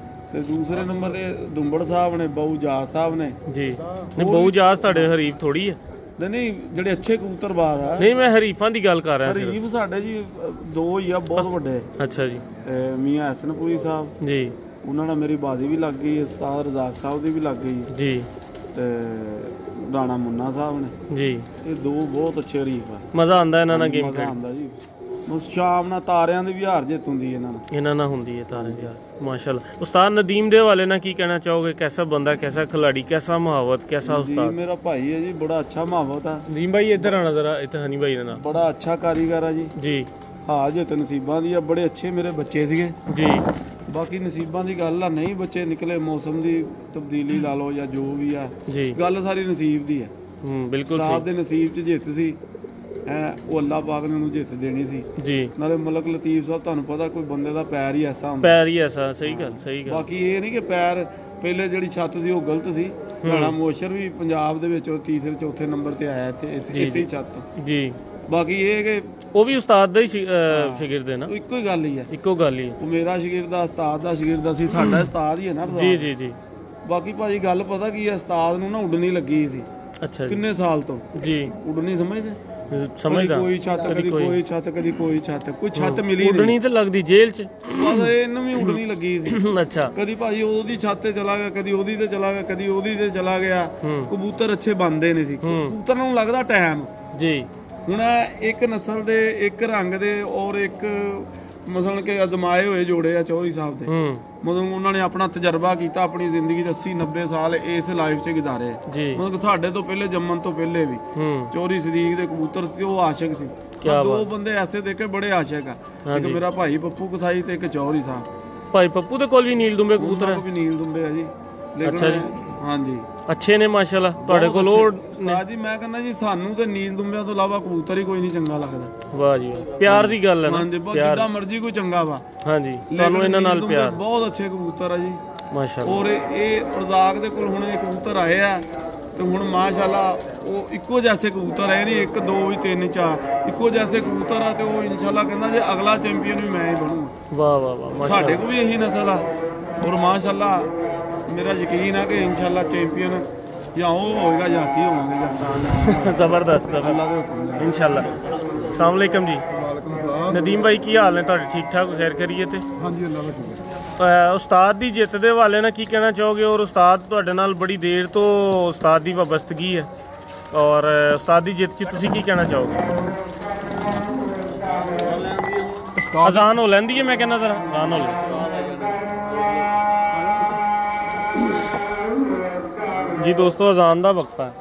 ਤੇ ਦੂਸਰੇ ਨੰਬਰ ਤੇ ਦੁੰਬੜ ਸਾਹਿਬ ਨੇ, ਬਾਊ ਜਾਸ ਸਾਹਿਬ ਨੇ ਜੀ। ਨਹੀਂ, ਬਾਊ ਜਾਸ ਤੁਹਾਡੇ ਹਰੀਫ ਥੋੜੀ ਆ? ਨਹੀਂ, ਜਿਹੜੇ ਅੱਛੇ ਕਬੂਤਰਬਾਜ਼ ਆ। ਨਹੀਂ, ਮੈਂ ਹਰੀਫਾਂ ਦੀ ਗੱਲ ਕਰ ਰਿਹਾ ਸੀ। ਹਰੀਫ ਸਾਡੇ ਜੀ 2 ਹੀ ਆ, ਬਹੁਤ ਵੱਡੇ। ਅੱਛਾ ਜੀ। ਮੀਆਂ ਹਸਨਪੁਰੀ ਸਾਹਿਬ ਜੀ, ਉਹਨਾਂ ਨਾਲ ਮੇਰੀ ਬਾਜ਼ੀ ਵੀ ਲੱਗ ਗਈ। ਉਸਤਾਦ ਰਜ਼ਾਕ ਸਾਹਿਬ ਦੀ ਵੀ ਲੱਗ ਗਈ ਜੀ। ਤੇ ਰਾਣਾ ਮੁੰਨਾ ਸਾਹਿਬ ਨੇ ਜੀ। ਇਹ 2 ਬਹੁਤ ਅੱਛੇ ਹਰੀਫ ਆ। ਮਜ਼ਾ ਆਉਂਦਾ ਇਹਨਾਂ ਨਾਲ ਗੇਮ ਖੇਡ? ਮਜ਼ਾ ਆਉਂਦਾ ਜੀ। ਸ਼ਾਮ ਨਾਲ ਤਾਰਿਆਂ ਦੀ ਵੀ ਹਾਰ ਜਿੱਤ ਹੁੰਦੀ ਇਹਨਾਂ ਨਾਲ ਹੁੰਦੀ ਹੈ, ਤਾਰਿਆਂ ਦੀ ਹਾਰ। ਮਾਸ਼ਾਅੱਲਾ। ਉਸਤਾਦ ਨਦੀਮ ਦੇ ਹਵਾਲੇ ਨਾਲ ਕੀ ਕਹਿਣਾ ਚਾਹੋਗੇ? ਕੈਸਾ ਬੰਦਾ, ਕੈਸਾ ਖਿਲਾੜੀ, ਕੈਸਾ ਮੁਹਾਵਤ, ਕੈਸਾ ਉਸਤਾਦ? ਮੇਰਾ ਭਾਈ ਹੈ ਜੀ, ਬੜਾ ਅੱਛਾ ਮੁਹਾਵਤ ਆ। ਨਦੀਮ ਭਾਈ ਇੱਧਰ ਆਣਾ ਜ਼ਰਾ, ਇੱਥੇ ਹਨੀ ਭਾਈ ਦੇ ਨਾਲ। ਬੜਾ ਅੱਛਾ ਕਾਰੀਗਰ ਆ ਜੀ ਜੀ। ਹਾਂ, ਜਿੱਤ ਨਸੀਬਾਂ ਦੀ ਆ। ਬੜੇ ਅੱਛੇ ਮੇਰੇ ਬੱਚੇ ਸੀਗੇ ਜੀ। ਬਾਕੀ ਨਸੀਬਾਂ ਦੀ ਗੱਲ ਆ, ਨਹੀਂ ਬੱਚੇ ਨਿਕਲੇ, ਮੌਸਮ ਦੀ ਤਬਦੀਲੀ ਲਾ ਲਓ ਜਾਂ ਜੋ ਵੀ ਆ ਜੀ, ਗੱਲ ਸਾਰੀ ਨਸੀਬ ਦੀ ਆ। ਬਿਲਕੁਲ। ਉਸਤਾਦ ਦੇ ਨਸੀਬ 'ਚ ਜਿੱਤ ਸੀ, ਉਹ ਅੱਲਾਹ ਪਾਕ ਨੇ ਉਹਨੂੰ ਜਿੱਤ ਦੇਣੀ ਸੀ ਜੀ। ਨਾਲੇ ਮਲਕ ਲਤੀਫ ਸਾਹਿਬ, ਤੁਹਾਨੂੰ ਪਤਾ ਕੋਈ ਬੰਦੇ ਦਾ ਪੈਰ ਹੀ ਐਸਾ ਹੁੰਦਾ, ਪੈਰ ਹੀ ਐਸਾ। ਸਹੀ ਗੱਲ, ਸਹੀ ਗੱਲ। ਬਾਕੀ ਇਹ ਨਹੀਂ ਕਿ ਪੈਰ ਪਹਿਲੇ ਜਿਹੜੀ ਛੱਤ ਸੀ ਉਹ ਗਲਤ ਸੀ। ਰਾਣਾ ਮੋਸ਼ਰ ਵੀ ਪੰਜਾਬ ਦੇ ਵਿੱਚ 3ਰੇ 4ਥੇ ਨੰਬਰ ਤੇ ਆਇਆ ਇੱਥੇ ਇਸੇ ਛੱਤ ਜੀ। ਬਾਕੀ ਇਹ ਕਿ ਉਹ ਵੀ ਉਸਤਾਦ ਦਾ ਹੀ ਸ਼ਾਗਿਰਦ ਹੈ ਨਾ? ਇੱਕੋ ਹੀ ਗੱਲ ਹੀ ਹੈ, ਇੱਕੋ ਗੱਲ ਹੀ। ਉਹ ਮੇਰਾ ਸ਼ਾਗਿਰਦ ਦਾ, ਉਸਤਾਦ ਦਾ ਸ਼ਾਗਿਰਦ ਸੀ, ਸਾਡਾ ਉਸਤਾਦ ਹੀ ਹੈ ਨਾ ਜੀ ਜੀ ਜੀ। ਬਾਕੀ ਭਾਜੀ ਗੱਲ ਪਤਾ ਕੀ ਹੈ, ਉਸਤਾਦ ਨੂੰ ਨਾ ਉੱਡਣੀ ਲੱਗੀ ਸੀ। ਅੱਛਾ। ਕਿੰਨੇ ਸਾਲ ਤੋਂ ਜੀ ਉੱਡਣੀ ਸਮਝਦਾ? ਕੋਈ ਛੱਤ, ਕਦੀ ਕੋਈ ਛੱਤ, ਕਦੀ ਕੋਈ ਛੱਤ, ਕੋਈ ਛੱਤ ਮਿਲੀ ਨਹੀਂ। ਉੱਡਣੀ ਤੇ ਲੱਗਦੀ ਜੇਲ੍ਹ 'ਚ, ਬਸ ਇਹਨੂੰ ਵੀ ਉੱਡਣੀ ਲੱਗੀ ਸੀ। ਅੱਛਾ। ਕਦੀ ਭਾਜੀ ਉਹਦੀ ਛੱਤ ਤੇ ਚਲਾ ਗਿਆ, ਕਦੀ ਉਹਦੀ ਤੇ ਚਲਾ ਗਿਆ, ਕਦੀ ਉਹਦੀ ਤੇ ਚਲਾ ਗਿਆ। ਕਬੂਤਰ ਅੱਛੇ ਬਣਦੇ ਨਹੀਂ ਸੀ। ਕਬੂਤਰ ਨੂੰ ਲੱਗਦਾ ਟਾਈਮ ਜੀ। ਹੁਣ ਇੱਕ ਨਸਲ ਦੇ, ਇੱਕ ਰੰਗ ਦੇ ਔਰ ਇੱਕ ਮਤਲਬ ਕਿ ਅਜ਼ਮਾਏ ਹੋਏ ਜੋੜੇ ਆ ਚੌਧਰੀ ਸਾਹਿਬ ਦੇ। ਮਤਲਬ ਉਹਨਾਂ ਨੇ ਆਪਣਾ ਤਜਰਬਾ ਕੀਤਾ, ਆਪਣੀ ਜ਼ਿੰਦਗੀ ਦੇ 80-90 ਸਾਲ ਇਸ ਲਾਈਫ 'ਚ ਗੁਜ਼ਾਰੇ। ਮਤਲਬ ਸਾਡੇ ਤੋਂ ਪਹਿਲੇ, ਜੰਮਣ ਤੋਂ ਪਹਿਲੇ ਵੀ ਚੌਧਰੀ ਸਦੀਕ ਦੇ ਕਬੂਤਰ ਸੀ, ਉਹ ਆਸ਼ਿਕ ਸੀ। 2 ਬੰਦੇ ਐਸੇ ਦੇਖੇ ਬੜੇ ਆਸ਼ਿਕ ਆ, ਇੱਕ ਮੇਰਾ ਭਾਈ ਪੱਪੂ ਕਸਾਈ ਤੇ ਇੱਕ ਚੌਧਰੀ ਸਾਹਿਬ। ਭਾਈ ਪੱਪੂ ਦੇ ਕੋਲ ਵੀ ਨੀਲ ਦੁੰਬੇ ਕਬੂਤਰ ਹੈ? ਨੀਲ ਦੁੰਬੇ ਆ ਜੀ। ਅੱਛਾ ਜੀ। ਹਾਂਜੀ, ਅੱਛੇ ਨੇ ਮਾਸ਼ਾਅੱਲਾ। ਤੁਹਾਡੇ ਕੋਲ ਉਹ ਜੀ, ਮੈਂ ਕਹਿੰਦਾ ਜੀ ਸਾਨੂੰ ਤੇ ਨੀਲ ਦੁੰਬਿਆਂ ਤੋਂ ਇਲਾਵਾ ਕਬੂਤਰ ਹੀ ਕੋਈ ਨਹੀਂ ਚੰਗਾ ਲੱਗਦਾ। ਵਾਹ ਜੀ, ਪਿਆਰ ਦੀ ਗੱਲ ਹੈ ਨਾ। ਹਾਂਜੀ, ਜਿੱਦਾਂ ਮਰਜ਼ੀ ਕੋਈ ਚੰਗਾ ਵਾ। ਹਾਂਜੀ, ਤੁਹਾਨੂੰ ਇਹਨਾਂ ਨਾਲ ਪਿਆਰ। ਬਹੁਤ ਅੱਛੇ ਕਬੂਤਰ ਆ ਜੀ ਮਾਸ਼ਾਅੱਲਾ। ਔਰ ਇਹ ਰਜ਼ਾਕ ਦੇ ਕੋਲ ਹੁਣ ਇਹ ਕਬੂਤਰ ਆਏ ਆ ਤੇ ਹੁਣ ਮਾਸ਼ਾਅੱਲਾ ਉਹ ਇੱਕੋ ਜੈਸੇ ਕਬੂਤਰ ਆਏ ਨਹੀਂ, 1 2 ਵੀ 3 4 ਇੱਕੋ ਜੈਸੇ ਕਬੂਤਰ ਆ। ਤੇ ਉਹ ਇਨਸ਼ਾਅੱਲਾ ਕਹਿੰਦਾ ਜੇ ਅਗਲਾ ਚੈਂਪੀਅਨ ਵੀ ਮੈਂ ਹੀ ਬਣੂੰਗਾ। ਵਾਹ ਵਾਹ ਵਾਹ। ਸਾਡੇ ਕੋਲ ਵੀ ਇਹੀ ਨਸਲ ਆ ਔਰ ਮਾਸ਼ਾਅੱਲਾ ਮੇਰਾ ਯਕੀਨ ਆ ਕਿ ਇਨਸ਼ਾਅੱਲਾ ਚੈਂਪੀਅਨ ਜਾਂ ਉਹ ਹੋਏਗਾ ਜਾਂ ਅਸੀਂ ਹੋਵਾਂਗੇ ਜਾਂ ਜ਼ਬਰਦਸਤ ਇਨਸ਼ਾਅੱਲਾ। अस्सलाम वालेकुम जी। नदीम भाई की हाल है? ठीक ठाक खैर करिए? हाँ जी, अल्लाह का शुक्र। ਉਸਤਾਦ ਦੀ ਜਿੱਤ ਦੇ ਹਵਾਲੇ ਨਾਲ ਕੀ ਕਹਿਣਾ ਚਾਹੋਗੇ? ਔਰ ਉਸਤਾਦ ਤੁਹਾਡੇ ਨਾਲ ਬੜੀ ਦੇਰ ਤੋਂ ਉਸਤਾਦ ਦੀ ਵਾਬਸਤਗੀ ਹੈ, ਔਰ ਉਸਤਾਦ ਦੀ ਜਿੱਤ 'ਚ ਤੁਸੀਂ ਕੀ ਕਹਿਣਾ ਚਾਹੋਗੇ? ਅਜ਼ਾਨ ਹੋ ਲੈਂਦੀ ਹੈ, ਮੈਂ ਕਹਿੰਦਾ ਜ਼ਰਾ ਅਜ਼ਾਨ ਹੋ ਲੈਂਦੀ ਜੀ ਦੋਸਤੋ, ਅਜ਼ਾਨ ਦਾ ਵਕਫਾ ਹੈ।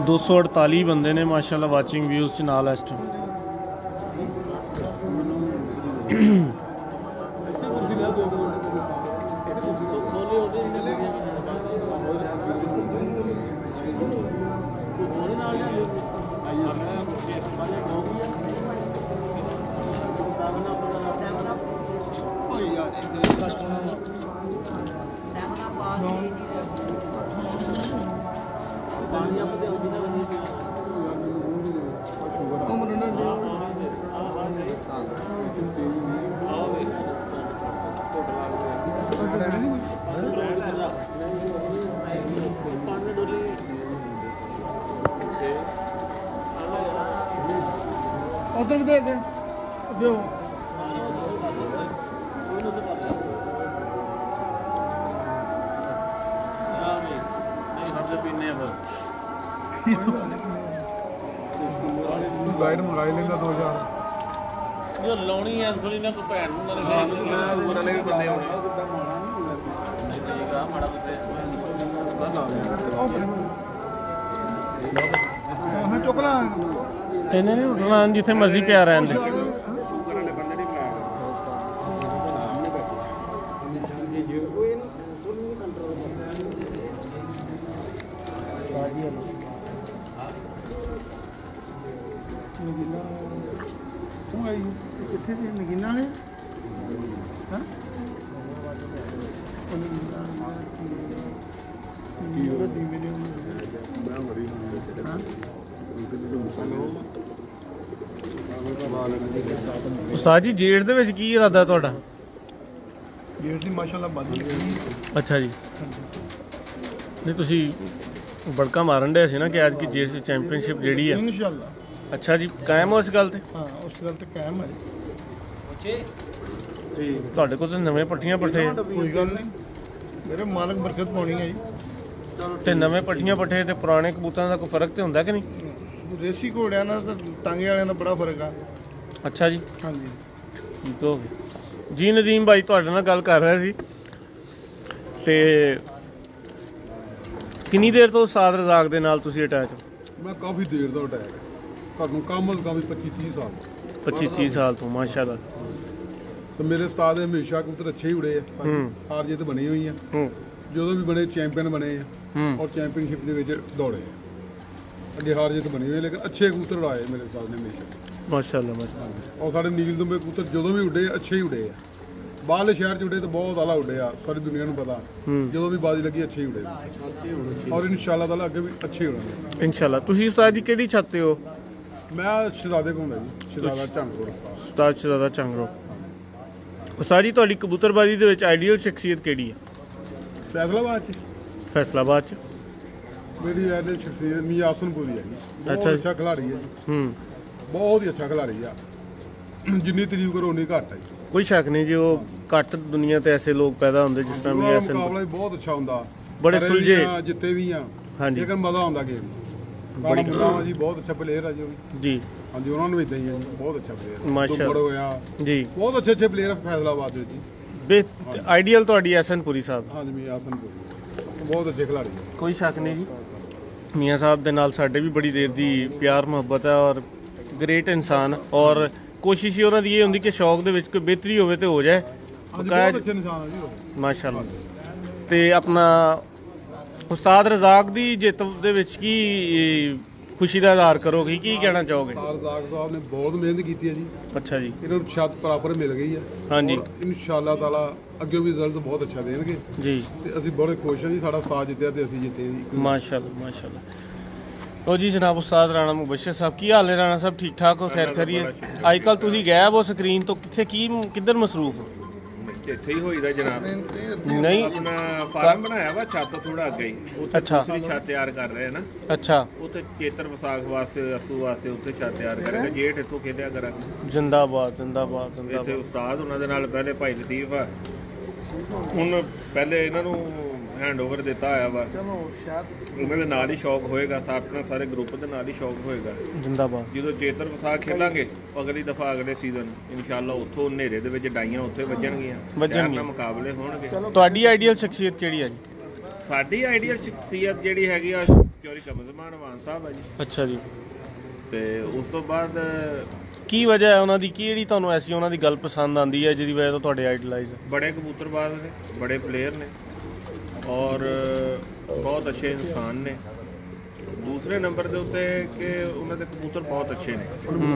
दो 248 बंदे ने माशाल्लाह वाचिंग व्यूज़ च नाल इस टाइम। उधर दे दे जो गाइड मंगाई लेंदा 2000 जो लाउनी है अंसली ना को भैन ਨੂੰ ਨਾਲੇ ਮੈਂ ਹੋਰ ਵਾਲੇ ਵੀ ਬੰਦੇ ਆਉਣੇ ਨਹੀਂ ਠੀਕ ਆ ਮਾੜਾ ਕੁੱਤੇ ਹਾਂ ਚੁਕਲਾ ਇਹਨੇ ਨਹੀਂ ਉੱਠਣਾ, ਜਿੱਥੇ ਮਰਜ਼ੀ ਪਿਆ ਰਹਿਣ ਦੇ। ਕਿੱਥੇ ਜੀ ਨਗੀਨਾ ਨੇ ਹਾਂ ਉਸਤਾਦ ਜੀ ਜੇਠ ਦੇ ਵਿੱਚ ਕੀ ਇਰਾਦਾ ਤੁਹਾਡਾ? ਜੇਠ ਦੀ ਮਾਸ਼ਾਅੱਲਾ ਬਾਜੀ। ਅੱਛਾ ਜੀ, ਨਹੀਂ ਤੁਸੀਂ ਬੜਕਾ ਮਾਰਨ ਦੇ ਸੀ ਨਾ ਕਿ ਅੱਜ ਕੀ ਜੇਠ ਦੀ ਚੈਂਪੀਅਨਸ਼ਿਪ ਜਿਹੜੀ ਹੈ ਇਨਸ਼ਾਅੱਲਾ। ਅੱਛਾ ਜੀ, ਕਾਇਮ ਹੋ ਇਸ ਗੱਲ ਤੇ? ਹਾਂ ਉਸ ਗੱਲ ਤੇ ਕਾਇਮ ਹੈ ਜੀ। ਤੁਹਾਡੇ ਕੋਲ ਤਾਂ ਨਵੇਂ ਪੱਠੀਆਂ ਪੱਠੇ ਆ। ਕੋਈ ਗੱਲ ਨਹੀਂ, ਮੇਰੇ ਮਾਲਕ ਬਰਕਤ ਪਾਉਣੀ ਹੈ ਜੀ। ਤੇ ਨਵੇਂ ਪੱਠੀਆਂ ਪੱਠੇ ਤੇ ਪੁਰਾਣੇ ਕਬੂਤਰਾਂ ਦਾ ਕੋਈ ਫਰਕ ਤੇ ਹੁੰਦਾ ਕਿ ਨਹੀਂ? ਦੇਸੀ ਘੋੜਿਆਂ ਨਾਲ ਤਾਂ ਟਾਂਗੇ ਵਾਲਿਆਂ ਦਾ ਬੜਾ ਫਰਕ ਆ। ਅੱਛਾ ਜੀ, ਹਾਂਜੀ ਠੀਕ ਹੋ ਗਿਆ ਜੀ। ਨਦੀਮ ਭਾਈ ਤੁਹਾਡੇ ਨਾਲ ਗੱਲ ਕਰ ਰਿਹਾ ਸੀ, ਤੇ ਕਿੰਨੀ ਦੇਰ ਤੋਂ ਉਸਤਾਦ ਰਜ਼ਾਕ ਦੇ ਨਾਲ ਤੁਸੀਂ ਅਟੈਚ ਹੋ? ਮੈਂ ਕਾਫੀ ਦੇਰ ਦਾ ਅਟੈਕ ਹੈ, ਤੁਹਾਨੂੰ ਕੰਮ ਕਾਫੀ 25-30 ਸਾਲ 25-30 ਸਾਲ ਤੋਂ ਮਾਸ਼ਾਅੱਲਾ। ਤੇ ਮੇਰੇ ਉਸਤਾਦ ਦੇ ਹਮੇਸ਼ਾ ਕਬੂਤਰ ਅੱਛੇ ਹੀ ਉੜੇ ਆ, ਹਾਰ ਜਿੱਤ ਬਣੀ ਹੋਈ ਆ। ਜਦੋਂ ਵੀ ਬਣੇ ਚੈਂਪੀਅਨ ਬਣੇ ਆ, ਔਰ ਚੈਂਪੀਅਨਸ਼ਿਪ ਦੇ ਵਿੱਚ ਦੌੜੇ ਆ। ਅੱਗੇ ਹਾਰ ਜਿੱਤ ਬਣੀ ਹੋਈ, ਲੇਕਿਨ ਅੱਛੇ ਕਬੂਤਰ ਉਡਾਏ ਮੇਰੇ ਉਸਤਾਦ ਨੇ ਹਮੇਸ਼ਾ ਮਾਸ਼ਾਅੱਲਾ ਮਾਸ਼ਾਅੱਲਾ। ਔਰ ਸਾਡੇ ਨੀਲ ਦੁੰਬੇ ਕਬੂਤਰ ਜਦੋਂ ਵੀ ਉੱਡੇ ਅੱਛੇ ਹੀ ਉੱਡੇ ਆ। ਬਾਹਰਲੇ ਸ਼ਹਿਰ 'ਚ ਉੱਡੇ ਤਾਂ ਬਹੁਤ ਆਲਾ ਉੱਡੇ ਆ, ਸਾਰੀ ਦੁਨੀਆ ਨੂੰ ਪਤਾ। ਜਦੋਂ ਵੀ ਬਾਜ਼ੀ ਲੱਗੀ ਅੱਛੇ ਹੀ ਉੱਡੇ, ਔਰ ਇਨਸ਼ਾਅੱਲਾ ਤਾਲਾ ਅੱਗੇ ਵੀ ਅੱਛੇ ਹੋਣਗੇ ਇਨਸ਼ਾਅੱਲਾ। ਤੁਸੀਂ ਉਸਤਾਦ ਜੀ ਕਿਹੜੀ ਛੱਤ ਤੇ ਹੋ? ਮੈਂ ਸ਼ਹਜ਼ਾਦੇ ਘੁੰਮਦਾ ਜੀ, ਸ਼ਹਜ਼ਾਦਾ ਝੰਗਰੋੜ ਉਸਤਾਦ ਸ਼ਹਜ਼ਾਦਾ ਝੰਗਰੋੜ। ਉਸਤਾਦ ਜੀ ਤੁਹਾਡੀ ਕਬੂਤਰਬਾਜ਼ੀ ਦੇ ਵਿੱਚ ਆਈਡੀਅਲ ਸ਼ਖਸੀਅਤ ਕਿਹੜੀ ਹੈ? ਫੈਸਲਾਬਾਦ 'ਚ ਫੈਸਲਾਬਾਦ 'ਚ ਮੇਰੀ ਆਈਡੀਅਲ ਸ਼ਖਸੀਅਤ ਮੀਆਂ ਆਸਨਪੁਰੀ ਹੈ ਜੀ। ਬਹੁਤ ਅੱਛਾ ਜੀ। ਅੱਛਾ ਖਿਲਾੜੀ ਹੈ ਜੀ, ਬਹੁਤ ਹੀ ਅੱਛਾ ਖਿਲਾੜੀ ਆ। ਜਿੰਨੀ ਤਾਰੀਫ ਕਰੋ ਉਨੀ ਘੱਟ ਹੈ ਜੀ। ਕੋਈ ਸ਼ੱਕ ਨਹੀਂ ਜੀ, ਉਹ ਘੱਟ ਦੁਨੀਆ ਤੇ ਐਸੇ ਲੋਕ ਪੈਦਾ ਹੁੰਦੇ ਜਿਸ ਤਰ੍ਹਾਂ ਵੀ ਉਹਨਾਂ ਦਾ ਐਸੇ ਮੁਕਾਬਲਾ ਵੀ ਬਹੁਤ ਅੱਛਾ ਹੁੰਦਾ, ਬੜੇ ਹਾਰੇ ਸੁਲਝੇ। ਵੀ ਆ, ਜਿੱਤੇ ਵੀ ਆ, ਹਾਂਜੀ ਲੇਕਿਨ ਮਜ਼ਾ ਆਉਂਦਾ ਗੇਮ ਦਾ। ਬੜੀ ਜੀ ਬਹੁਤ ਅੱਛਾ ਪਲੇਅਰ ਆ ਜੀ ਉਹ ਵੀ। ਜੀ ਹਾਂਜੀ ਉਹਨਾਂ ਨੂੰ ਇਦਾਂ ਹੀ ਹੈ ਜੀ, ਬਹੁਤ ਅੱਛਾ ਪਲੇਅਰ ਮਾਸ਼ਾਅੱਲਾ। ਦੁੱਬੜ ਹੋਇਆ, ਜੀ ਬਹੁਤ ਅੱਛੇ ਪਲੇਅਰ ਫੈਸਲਾਬਾਦ ਦੇ ਜੀ। ਆਈਡੀਅਲ ਤੁਹਾਡੀ ਐਸਨਪੁਰੀ ਸਾਹਿਬ। ਹਾਂਜੀ ਮੀਆਂ ਆਸਨਪੁਰ ਬਹੁਤ ਅੱਛੇ ਖਿਡਾਰੀ ਹੈ। ਕੋਈ ਸ਼ੱਕ ਨਹੀਂ ਜੀ, ਮੀਆਂ ਸਾਹਿਬ ਦੇ ਨਾਲ ਸਾਡੇ ਵੀ ਬੜੀ ਦੇਰ ਦੀ ਪਿਆਰ ਮੁਹੱਬਤ ਹੈ ਔਰ ਗ੍ਰੇਟ ਇਨਸਾਨ, ਔਰ ਕੋਸ਼ਿਸ਼ ਹੀ ਉਹਨਾਂ ਦੀ ਇਹ ਹੁੰਦੀ ਕਿ ਸ਼ੌਕ ਦੇ ਵਿੱਚ ਕੋਈ ਬਿਹਤਰੀ ਹੋਵੇ ਤੇ ਹੋ ਜਾਏ। ਹਾਂਜੀ ਬਹੁਤ ਅੱਛੇ ਇਨਸਾਨ ਆ ਜੀ ਉਹ। ਮਾਸ਼ਾਅੱਲਾ। ਤੇ ਆਪਣਾ ਉਸਤਾਦ ਰਜ਼ਾਕ ਦੀ ਜਿੱਤ ਦੇ ਵਿੱਚ ਕੀ ਖੁਸ਼ੀ ਦਾ ਇਜ਼ਹਾਰ ਕਰੋਗੇ, ਕੀ ਕਹਿਣਾ ਚਾਹੋਗੇ? ਰਜ਼ਾਕ ਸਾਹਿਬ ਨੇ ਬਹੁਤ ਮਿਹਨਤ ਕੀਤੀ ਹੈ ਜੀ, ਅੱਛਾ ਜੀ। ਇਹਨਾਂ ਨੂੰ ਛੱਤ ਪ੍ਰਾਪਰ ਮਿਲ ਗਈ ਹੈ। ਹਾਂਜੀ ਇਨਸ਼ਾਅੱਲਾ ਤਾਲਾ ਅੱਗੇ ਵੀ ਰਿਜ਼ਲਟ ਬਹੁਤ ਅੱਛਾ ਦੇਣਗੇ ਜੀ। ਤੇ ਅਸੀਂ ਬੜੇ ਖੁਸ਼ ਹਾਂ ਜੀ, ਸਾਡਾ ਸਾਥ ਜਿੱਤਿਆ ਤੇ ਅਸੀਂ ਜਿੱਤੇ ਜੀ। ਮਾਸ਼ਾਅੱਲਾ ਮਾਸ਼ਾਅੱਲਾ। ਲੋ ਜੀ ਜਨਾਬ ਉਸਤਾਦ ਰਾਣਾ ਮੁਬਸ਼ਰ ਸਾਹਿਬ, ਕੀ ਹਾਲ ਹੈ ਰਾਣਾ ਸਾਹਿਬ? ਠੀਕ ਠਾਕ ਹੋ? ਖੈਰ ਖੈਰੀਏ? ਅੱਜ ਕੱਲ ਤੁਸੀਂ ਗਾਇਬ ਹੋ ਸਕਰੀਨ ਤੋਂ, ਕਿੱਥੇ ਕਿੱਧਰ ਮਸਰੂਫ ਹੋ? ਇੱਥੇ ਹੀ ਹੋਈਦਾ ਜਨਾਬ। ਨਹੀਂ ਆਪਣਾ ਫਾਰਮ ਬਣਾਇਆ ਵਾ ਛੱਤ ਥੋੜਾ ਅੱਗੇ ਹੀ, ਉੱਥੇ ਅੱਛਾ। ਦੂਸਰੀ ਛੱਤ ਤਿਆਰ ਕਰ ਰਹੇ ਆ ਨਾ। ਅੱਛਾ ਉੱਥੇ ਚੇਤਰ ਵਿਸਾਖ ਵਾਸਤੇ, ਅਸੂ ਵਾਸਤੇ ਉੱਥੇ ਛੱਤ ਤਿਆਰ ਕਰਾਂਗੇ। ਜੇਠ ਇੱਥੋਂ ਖੇਡਿਆ ਕਰਾਂਗੇ। ਜਿੰਦਾਬਾਦ ਜਿੰਦਾਬਾਦ ਇੱਥੇ ਜਿੰਦਾਬਾਦ। ਉਸਤਾਦ ਉਹਨਾਂ ਦੇ ਨਾਲ ਪਹਿਲੇ ਭਾਈ ਲਤੀਫ ਆ, ਹੁਣ ਪਹਿਲੇ ਇਹਨਾਂ ਨੂੰ ਹੈਂਡਓਵਰ ਦਿੱਤਾ ਹੋਇਆ ਵਾ। ਉਹਨਾਂ ਦੇ ਨਾਲ ਹੀ ਸ਼ੌਕ ਹੋਏਗਾ, ਆਪਣਾ ਸਾਰੇ ਗਰੁੱਪ ਦੇ ਨਾਲ ਹੀ ਸ਼ੌਕ ਹੋਏਗਾ। ਜਿੰਦਾਬਾਦ। ਜਦੋਂ ਚੇਤਰ ਵਿਸਾਖ ਖੇਲਾਂਗੇ ਅਗਲੀ ਦਫਾ ਅਗਲੇ ਸੀਜ਼ਨ ਇਨਸ਼ਾਅੱਲਾ ਉੱਥੋਂ ਹਨੇਰੇ ਦੇ ਵਿੱਚ ਡਾਈਆਂ ਉੱਥੇ ਵੱਜਣਗੀਆਂ, ਸ਼ਹਿਰ ਮੁਕਾਬਲੇ ਹੋਣਗੇ। ਤੁਹਾਡੀ ਆਈਡੀਅਲ ਸ਼ਖਸੀਅਤ ਕਿਹੜੀ ਹੈ ਜੀ? ਸਾਡੀ ਆਈਡੀਅਲ ਸ਼ਖਸੀਅਤ ਜਿਹੜੀ ਹੈਗੀ ਆ ਚੌਰੀ ਕਮਜ਼ਮਾਨ ਮਾਨ ਸਾਹਿਬ ਆ ਜੀ। ਅੱਛਾ ਜੀ। ਤੇ ਉਸ ਤੋਂ ਬਾਅਦ ਕੀ ਵਜ੍ਹਾ ਹੈ ਉਹਨਾਂ ਦੀ, ਕਿਹੜੀ ਤੁਹਾਨੂੰ ਐਸੀ ਉਹਨਾਂ ਦੀ ਗੱਲ ਪਸੰਦ ਆਉਂਦੀ ਹੈ ਜਿਹਦੀ ਵਜ੍ਹਾ ਤੋਂ ਤੁਹਾਡੇ ਆਈਡਲਾਈਜ਼? ਬੜੇ ਕਬੂਤਰਬਾਜ਼ ਨੇ, ਬੜੇ ਪਲੇਅਰ ਨੇ ਔਰ ਬਹੁਤ ਅੱਛੇ ਇਨਸਾਨ ਨੇ। ਦੂਸਰੇ ਨੰਬਰ ਦੇ ਉੱਤੇ ਕਿ ਉਹਨਾਂ ਦੇ ਕਬੂਤਰ ਬਹੁਤ ਅੱਛੇ ਨੇ।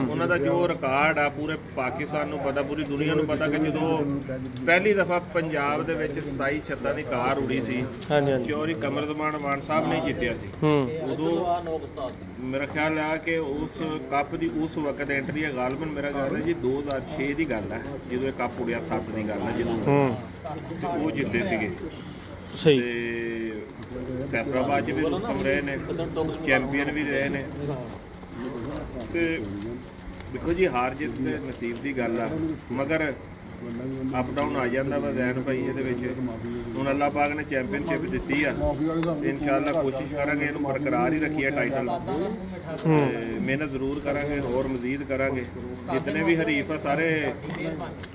ਉਹਨਾਂ ਦਾ ਜੋ ਰਿਕਾਰਡ ਆ ਪੂਰੇ ਪਾਕਿਸਤਾਨ ਨੂੰ ਪਤਾ, ਪੂਰੀ ਦੁਨੀਆ ਨੂੰ ਪਤਾ ਕਿ ਜਦੋਂ ਪਹਿਲੀ ਦਫਾ ਪੰਜਾਬ ਦੇ ਵਿੱਚ 27 ਛੱਤਾਂ ਦੀ ਕਾਰ ਉੜੀ ਸੀ, ਹਾਂਜੀ ਹਾਂਜੀ। ਚੌਰੀ ਕਮਰਜ਼ਮਾਨ ਮਾਨ ਸਾਹਿਬ ਨੇ ਜਿੱਤਿਆ ਸੀ। ਉਦੋਂ ਮੇਰਾ ਖਿਆਲ ਆ ਕਿ ਉਸ ਕੱਪ ਦੀ ਉਸ ਵਕਤ ਐਂਟਰੀ ਹੈ ਗਾਲਬਨ, ਮੇਰਾ ਖਿਆਲ ਹੈ ਜੀ 2006 ਦੀ ਗੱਲ ਹੈ, ਜਦੋਂ ਇਹ ਕੱਪ ਉੜਿਆ 7 ਦੀ ਗੱਲ ਹੈ ਜਦੋਂ, ਤੇ ਉਹ ਜਿੱਤੇ ਸੀਗੇ। ਸਹੀ। ਤੇ ਫੈਸਲਾਬਾਦ 'ਚ ਵੀ ਰੁਸਤਮ ਰਹੇ ਨੇ, ਚੈਂਪੀਅਨ ਵੀ ਰਹੇ ਨੇ। ਤੇ ਦੇਖੋ ਜੀ ਹਾਰ ਜਿੱਤ ਤੇ ਨਸੀਬ ਦੀ ਗੱਲ ਆ, ਮਗਰ ਅਪ ਡਾਊਨ ਆ ਜਾਂਦਾ ਵਾ ਜ਼ੈਨ ਭਾਈ ਇਹਦੇ ਵਿੱਚ। ਹੁਣ ਅੱਲਾਹ ਪਾਕ ਨੇ ਚੈਂਪੀਅਨਸ਼ਿਪ ਦਿੱਤੀ ਆ, ਤੇ ਇਨਸ਼ਾਅੱਲਾ ਕੋਸ਼ਿਸ਼ ਕਰਾਂਗੇ ਇਹਨੂੰ ਬਰਕਰਾਰ ਹੀ ਰੱਖੀਏ ਟਾਈਟਲ। ਮਿਹਨਤ ਜ਼ਰੂਰ ਕਰਾਂਗੇ, ਹੋਰ ਮਜ਼ੀਦ ਕਰਾਂਗੇ। ਜਿਤਨੇ ਵੀ ਹਰੀਫ ਆ ਸਾਰੇ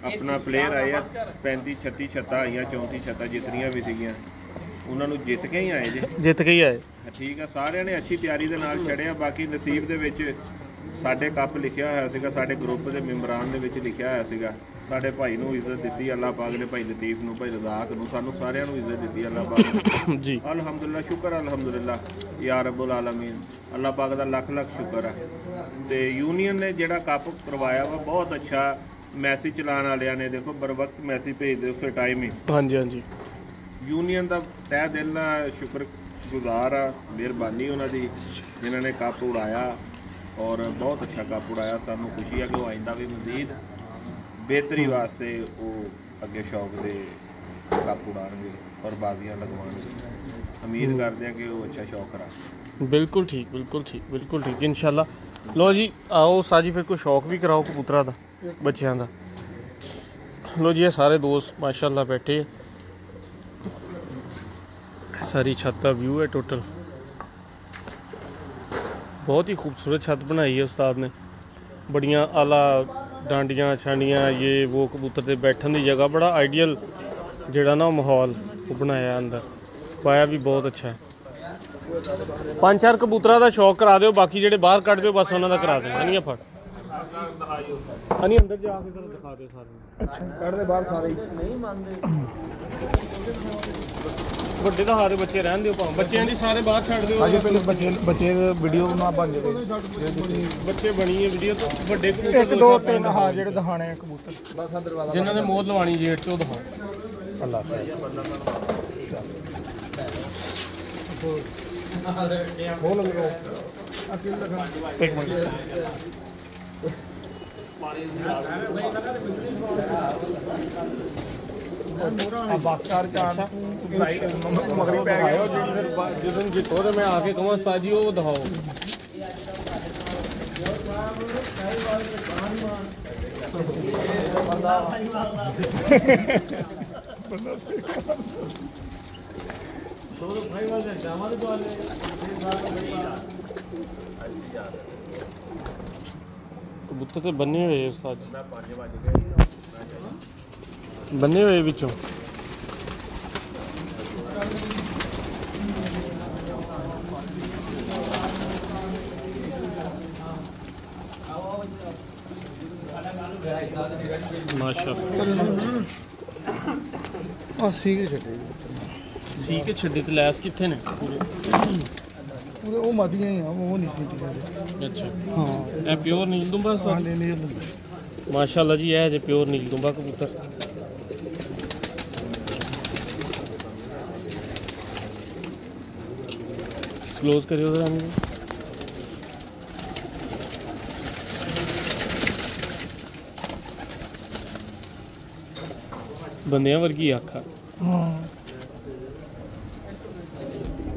ਆਪਣਾ ਪਲੇਅਰ ਆਏ ਆ, 35 36 ਛੱਤਾਂ ਆਈਆਂ, 34 ਛੱਤਾਂ ਜਿੱਤਣੀਆਂ ਵੀ ਸੀਗੀਆਂ, ਉਹਨਾਂ ਨੂੰ ਜਿੱਤ ਕੇ ਹੀ ਆਏ ਜੇ। ਜਿੱਤ ਕੇ ਹੀ ਆਏ। ਠੀਕ ਆ, ਸਾਰਿਆਂ ਨੇ ਅੱਛੀ ਤਿਆਰੀ ਦੇ ਨਾਲ ਛੜਿਆ। ਬਾਕੀ ਨਸੀਬ ਦੇ ਵਿੱਚ ਸਾਡੇ ਕੱਪ ਲਿਖਿਆ ਹੋਇਆ ਸੀਗਾ, ਸਾਡੇ ਗਰੁੱਪ ਦੇ ਮੈਂਬਰਾਂ ਦੇ ਵਿੱਚ ਲਿਖਿਆ ਹੋਇਆ ਸੀਗਾ। ਸਾਡੇ ਭਾਈ ਨੂੰ ਇੱਜ਼ਤ ਦਿੱਤੀ ਅੱਲਾਹ ਪਾਕ ਨੇ, ਭਾਈ ਲਤੀਫ ਨੂੰ, ਭਾਈ ਰਜ਼ਾਕ ਨੂੰ, ਸਾਨੂੰ ਸਾਰਿਆਂ ਨੂੰ ਇੱਜ਼ਤ ਦਿੱਤੀ ਅੱਲਾਹ ਪਾਕ ਨੇ ਜੀ। ਅਲਹਮਦੁਲਿਲਾ, ਸ਼ੁਕਰ ਅਲਹਮਦੁਲਿਲਾ ਯਾ ਰੱਬੁਲ ਆਲਮੀਨ। ਅੱਲਾਹ ਪਾਕ ਦਾ ਲੱਖ ਲੱਖ ਸ਼ੁਕਰ ਆ। ਤੇ ਯੂਨੀਅਨ ਨੇ ਜਿਹੜਾ ਕੱਪ ਕਰਵਾਇਆ ਵਾ ਬਹੁਤ ਅੱਛਾ। ਮੈਸੇਜ ਚਲਾਉਣ ਵਾਲਿਆਂ ਨੇ ਦੇਖੋ बर वक्त ਮੈਸੇਜ ਭੇਜਦੇ ਉਸੇ ਟਾਈਮ ਹੀ। ਹਾਂਜੀ ਹਾਂਜੀ। ਯੂਨੀਅਨ ਦਾ ਤਹਿ ਦਿਲ ਨਾਲ ਸ਼ੁਕਰ ਗੁਜ਼ਾਰ ਆ, ਮਿਹਰਬਾਨੀ ਉਹਨਾਂ ਦੀ ਜਿਨ੍ਹਾਂ ਨੇ ਕੱਪ ਉਡਾਇਆ ਔਰ ਬਹੁਤ ਅੱਛਾ ਕੱਪ ਉਡਾਇਆ। ਸਾਨੂੰ ਖੁਸ਼ੀ ਆ ਕਿ ਉਹ ਆਇੰਦਾ ਵੀ ਮਜ਼ੀਦ ਬਿਹਤਰੀ ਵਾਸਤੇ ਉਹ ਅੱਗੇ ਸ਼ੌਕ ਦੇ ਕੱਪ ਉਡਾਉਣਗੇ ਔਰ ਬਾਜ਼ੀਆਂ ਲਗਵਾਉਣਗੇ। ਉਮੀਦ ਕਰਦੇ ਹਾਂ ਕਿ ਉਹ ਅੱਛਾ ਸ਼ੌਕ ਕਰਾ। ਬਿਲਕੁਲ ਠੀਕ, ਬਿਲਕੁਲ ਠੀਕ, ਬਿਲਕੁਲ ਠੀਕ ਇਨਸ਼ਾਅੱਲਾ। ਲੋ ਜੀ ਆਓ ਸਾਜੀ ਫਿਰ ਕੋਈ ਸ਼ੌਕ ਵੀ ਕਰਾਓ ਕਬੂਤਰਾਂ ਦਾ, ਬੱਚਿਆਂ ਦਾ। ਲੋ ਜੀ ਇਹ ਸਾਰੇ ਦੋਸਤ ਮਾਸ਼ਾਅੱਲਾ ਬੈਠੇ। ਸਾਰੀ ਛੱਤ ਦਾ ਵਿਊ ਹੈ ਟੋਟਲ। ਬਹੁਤ ਹੀ ਖੂਬਸੂਰਤ ਛੱਤ ਬਣਾਈ ਹੈ ਉਸਤਾਦ ਨੇ। ਬੜੀਆਂ ਆਲਾ ਡਾਂਡੀਆਂ ਛਾਂਡੀਆਂ ਇਹ ਉਹ ਕਬੂਤਰ ਦੇ ਬੈਠਣ ਦੀ ਜਗ੍ਹਾ, ਬੜਾ ਆਈਡੀਅਲ ਜਿਹੜਾ ਨਾ ਮਾਹੌਲ ਉਹ ਬਣਾਇਆ ਅੰਦਰ, ਪਾਇਆ ਵੀ ਬਹੁਤ ਅੱਛਾ ਹੈ। 5-4 ਕਬੂਤਰਾਂ ਦਾ ਸ਼ੌਕ ਕਰਾ ਦਿਓ, ਬਾਕੀ ਜਿਹੜੇ ਬਾਹਰ ਕੱਢ ਦਿਓ ਬਸ ਉਹਨਾਂ ਦਾ ਕਰਾ ਦਿਓ। ਹਨੀ ਫੜ ਹਨੀ ਅੰਦਰ ਜਾ ਕੇ ਜ਼ਰਾ ਦਿਖਾ ਦਿਓ ਸਾਰੇ। ਅੱਛਾ ਕੱਢ ਦੇ ਬਾਹਰ ਸਾਰੇ ਨਹੀਂ ਮੰਨਦੇ। ਵੱਡੇ ਦਾ ਹਾਰੇ ਬੱਚੇ ਰਹਿਣ ਦਿਓ, ਭਾਵੇਂ ਬੱਚਿਆਂ ਦੀ ਸਾਰੇ ਬਾਹਰ ਛੱਡ ਦਿਓ। ਅਜੇ ਪਹਿਲੇ ਬੱਚੇ ਵੀਡੀਓ ਬਣਾ ਬਣ ਜਾਵੇ। ਬੱਚੇ ਬਣੀ ਹੈ ਵੀਡੀਓ ਤੋਂ ਵੱਡੇ 1 2 3 ਹਾਂ ਜਿਹੜੇ ਦਿਖਾਣੇ ਆ ਕਬੂਤਰ ਜਿਨ੍ਹਾਂ ਨੇ ਮੋਹਰ ਲਵਾਣੀ ਜੇਠ ਤੋਂ ਦਿਖਾਓ। ਅੱਲਾ ਬੋਲ ਲਓ। ਇੱਕ ਮਿੰਟ ਬਸ ਕਰ ਚਾਨ ਮਗਰੀ ਪੈ ਗਿਆ। ਜਦੋਂ ਜਿੱਤੋ ਤੇ ਮੈਂ ਆ ਕੇ ਕਹਾਂ ਉਸਤਾਦ ਜੀ ਉਹ ਦਿਖਾਓ। कबूतर तो बने हुए उस्ताद जी, बने हुए विचों माशाअल्लाह। सी के छटे सी के छड्डी ते लैस कित्थे ने पूरे? पूरे वो मादियां ही वो नहीं सी अच्छा हाँ ए प्योर नील दुंबा उस्ताद? नहीं माशाअल्लाह जी, यह जे प्योर नील दुंबा कबूतर। क्लोज करियो जरा हमें। बंदियां वर्गी आखा। हाँ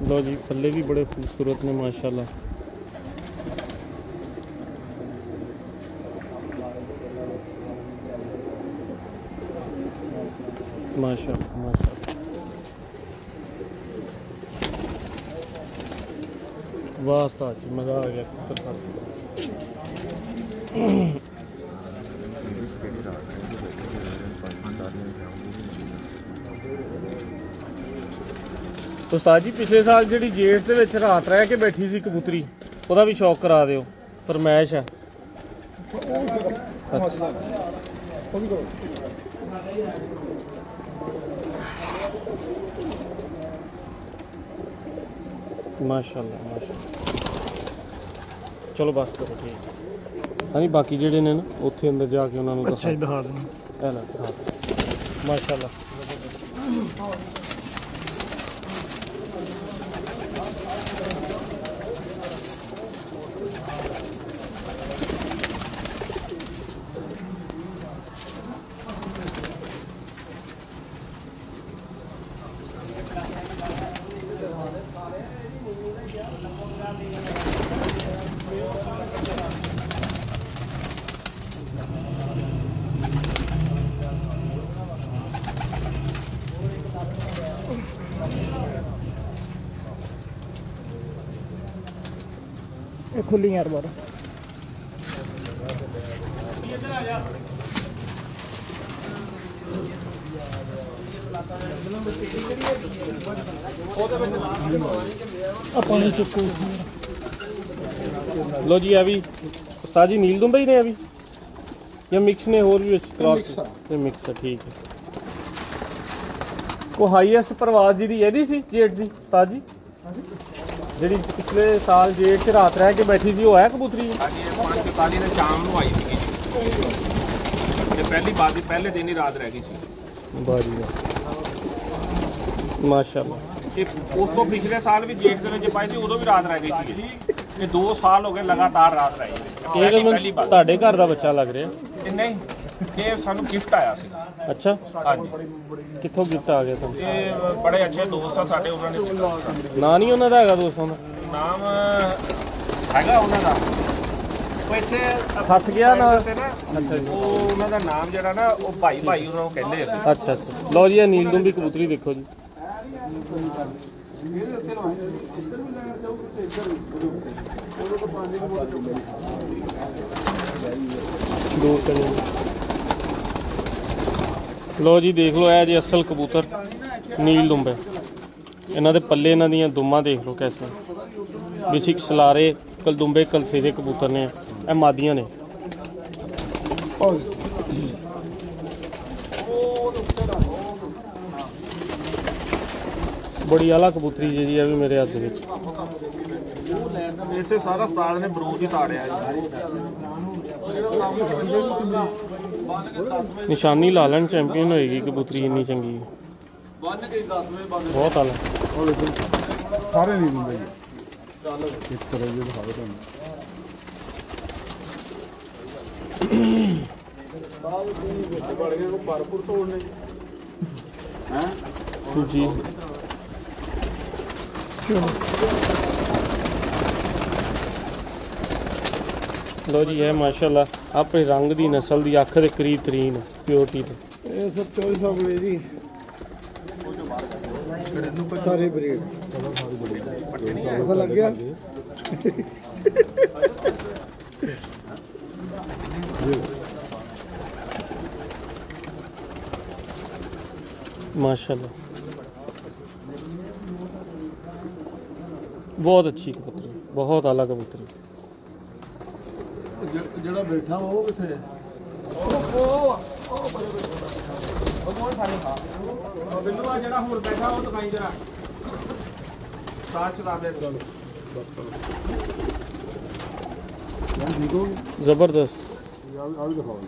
लो जी, पल्ले भी बड़े खूबसूरत ने माशाल्लाह। माशाल्लाह माशाल्लाह, वाह उस्ताद जी, मज़ा आ गया कबूतर खा के। उस्ताद जी, पिछले साल जी जेठ ਦੇ ਵਿੱਚ ਰਾਤ ਰਹਿ ਕੇ ਬੈਠੀ ਸੀ ਕਬੂਤਰੀ, ਉਹਦਾ ਵੀ ਸ਼ੌਕ ਕਰਾ ਦਿਓ, ਫਰਮਾਇਸ਼ ਹੈ। माशाल्लाह माशाल्लाह, चलो बस करो ठीक। हाँ जी, बाकी ਜਿਹੜੇ ਨੇ ਨਾ ਉੱਥੇ ਅੰਦਰ ਜਾ ਕੇ ਉਹਨਾਂ ਨੂੰ अच्छा ही दिखा देना। ਇਹ ਲੈ ਦਿਖਾ। माशाल्लाह ये खुली यार बार पानी चुको। लो जी, अभी उस्ताद जी नील दुंबई ने अभी या मिक्स ने और भी क्रॉस ते मिक्स है, ठीक है। को हाईएस्ट परवाज जी दी ਇਹਦੀ ਸੀ ਜੇਠ ਦੀ ਉਸਤਾਦ ਜੀ, ਜਿਹੜੀ ਪਿਛਲੇ ਸਾਲ ਜੇਠ 'ਚ ਰਾਤ ਰਹਿ ਕੇ ਬੈਠੀ ਸੀ, ਉਹ ਹੈ ਕਬੂਤਰੀ? ਹਾਂਜੀ, 5:45 ਨੇ ਸ਼ਾਮ ਨੂੰ ਆਈ ਸੀਗੀ ਜੀ, ਤੇ ਪਹਿਲੀ ਬਾਤ ਹੀ ਪਹਿਲੇ ਦਿਨ ਹੀ ਰਾਤ ਰਹਿ ਗਈ ਸੀ। ਬਾਜੀ ਮਾਸ਼ਾਅੱਲਾ। ਤੇ ਉਸ ਤੋਂ ਪਿਛਲੇ ਸਾਲ ਵੀ ਜੇਠ ਦੇ ਵਿੱਚ ਪਾਈ ਸੀ, ਉਦੋਂ ਵੀ ਰਾਤ ਰਹਿ ਗਈ ਸੀ। ਇਹ 2 ਸਾਲ ਹੋ ਗਏ ਲਗਾਤਾਰ ਰਾਤ ਰਹੀ। ਇਹ ਗੱਲ ਤੁਹਾਡੇ ਘਰ ਦਾ ਬੱਚਾ ਲੱਗ ਰਿਹਾ? ਨਹੀਂ, ਇਹ ਸਾਨੂੰ ਗਿਫਟ ਆਇਆ ਸੀ। ਅੱਛਾ, ਹਾਂਜੀ, ਕਿੱਥੋਂ ਗਿਫਟ ਆ ਗਿਆ ਤੁਹਾਨੂੰ? ਇਹ ਬੜੇ ਅੱਛੇ ਦੋਸਤ ਆ ਸਾਡੇ, ਉਹਨਾਂ ਨੇ ਦਿੱਤਾ ਸਾਨੂੰ। ਨਾਂ ਨਹੀਂ ਉਹਨਾਂ ਦਾ ਹੈਗਾ ਦੋਸਤਾਂ ਦਾ? ਨਾਮ ਹੈਗਾ ਉਹਨਾਂ ਦਾ, ਉਹ ਇੱਥੇ ਫਸ ਗਿਆ ਨਾ। ਤੇ ਨਾ, ਅੱਛਾ ਜੀ, ਉਹ ਉਹਨਾਂ ਦਾ ਨਾਮ ਜਿਹੜਾ ਨਾ, ਉਹ ਭਾਈ ਭਾਈ ਉਹਨਾਂ ਨੂੰ ਕਹਿੰਦੇ ਅਸੀਂ। ਅੱਛਾ ਅੱਛਾ। ਲਓ ਜੀ, ਇਹ ਨੀਲ ਦੁੰਬੀ ਕਬੂਤਰੀ ਦੇਖੋ ਜੀ। ਲੋ ਜੀ, ਦੇਖ ਲਓ, ਇਹ ਜੀ ਅਸਲ ਕਬੂਤਰ ਨੀਲ ਦੁੰਬੇ। ਇਹਨਾਂ ਦੇ ਪੱਲੇ, ਇਹਨਾਂ ਦੀਆਂ ਦੁੰਮਾਂ ਦੇਖ ਲਓ ਕੈਸੇ ਬੇਸਿਕ ਸਲਾਰੇ ਕਲਦੁੰਬੇ ਕਲਸੇ ਦੇ ਕਬੂਤਰ ਨੇ। ਇਹ ਮਾਦੀਆਂ ਨੇ। ਬੜੀ ਆਲਾ ਕਬੂਤਰੀ ਜੀ, ਇਹ ਵੀ ਮੇਰੇ ਹੱਥ ਦੇ ਵਿੱਚ। ਇੱਥੇ ਸਾਰਾ ਉਸਤਾਦ ਨੇ ਬਰੂਦ ਹੀ ਤਾੜਿਆ ਜੀ। ਨਿਸ਼ਾਨੀ ਲਾ ਲੈਣ, ਚੈਂਪੀਅਨ ਹੋਏਗੀ ਕਬੂਤਰੀ ਇੰਨੀ ਚੰਗੀ। ਬਹੁਤ ਆਲਾ ਸਾਰੇ ਨਹੀਂ ਦਿੰਦੇ ਜੀ। ਇੱਕ ਤਰ੍ਹਾਂ ਦੇ ਦਿਖਾਓ ਤੁਹਾਨੂੰ। ਜੀ ਲੋ ਜੀ ਇਹ ਮਾਸ਼ਾਅੱਲਾ ਆਪਣੇ ਰੰਗ ਦੀ ਨਸਲ ਦੀ ਅੱਖ ਦੇ ਕਰੀਬ ਤਰੀਨ ਪਿਓਰਟੀ ਤੇ ਇਹ ਸਭ 2400 ਬੜੇ ਜੀ ਸਾਰੇ ਬਰੀਡ ਪਤਾ ਲੱਗ ਗਿਆ माशाल्लाह बहुत अच्छी कबूतरी, बहुत आला कबूतरी। ਜਿਹੜਾ ਬੈਠਾ ਵਾ ਉਹ ਕਿੱਥੇ ਹੈ ਬਿੱਲੂ ਆ ਜਿਹੜਾ ਹੁਣ ਬੈਠਾ ਉਹ ਦਿਖਾਈ ਜਰਾ ਸਾਸ਼ ਲਾ ਦੇ ज़बरदस्त ਆ ਵੀ ਦਿਖਾਓ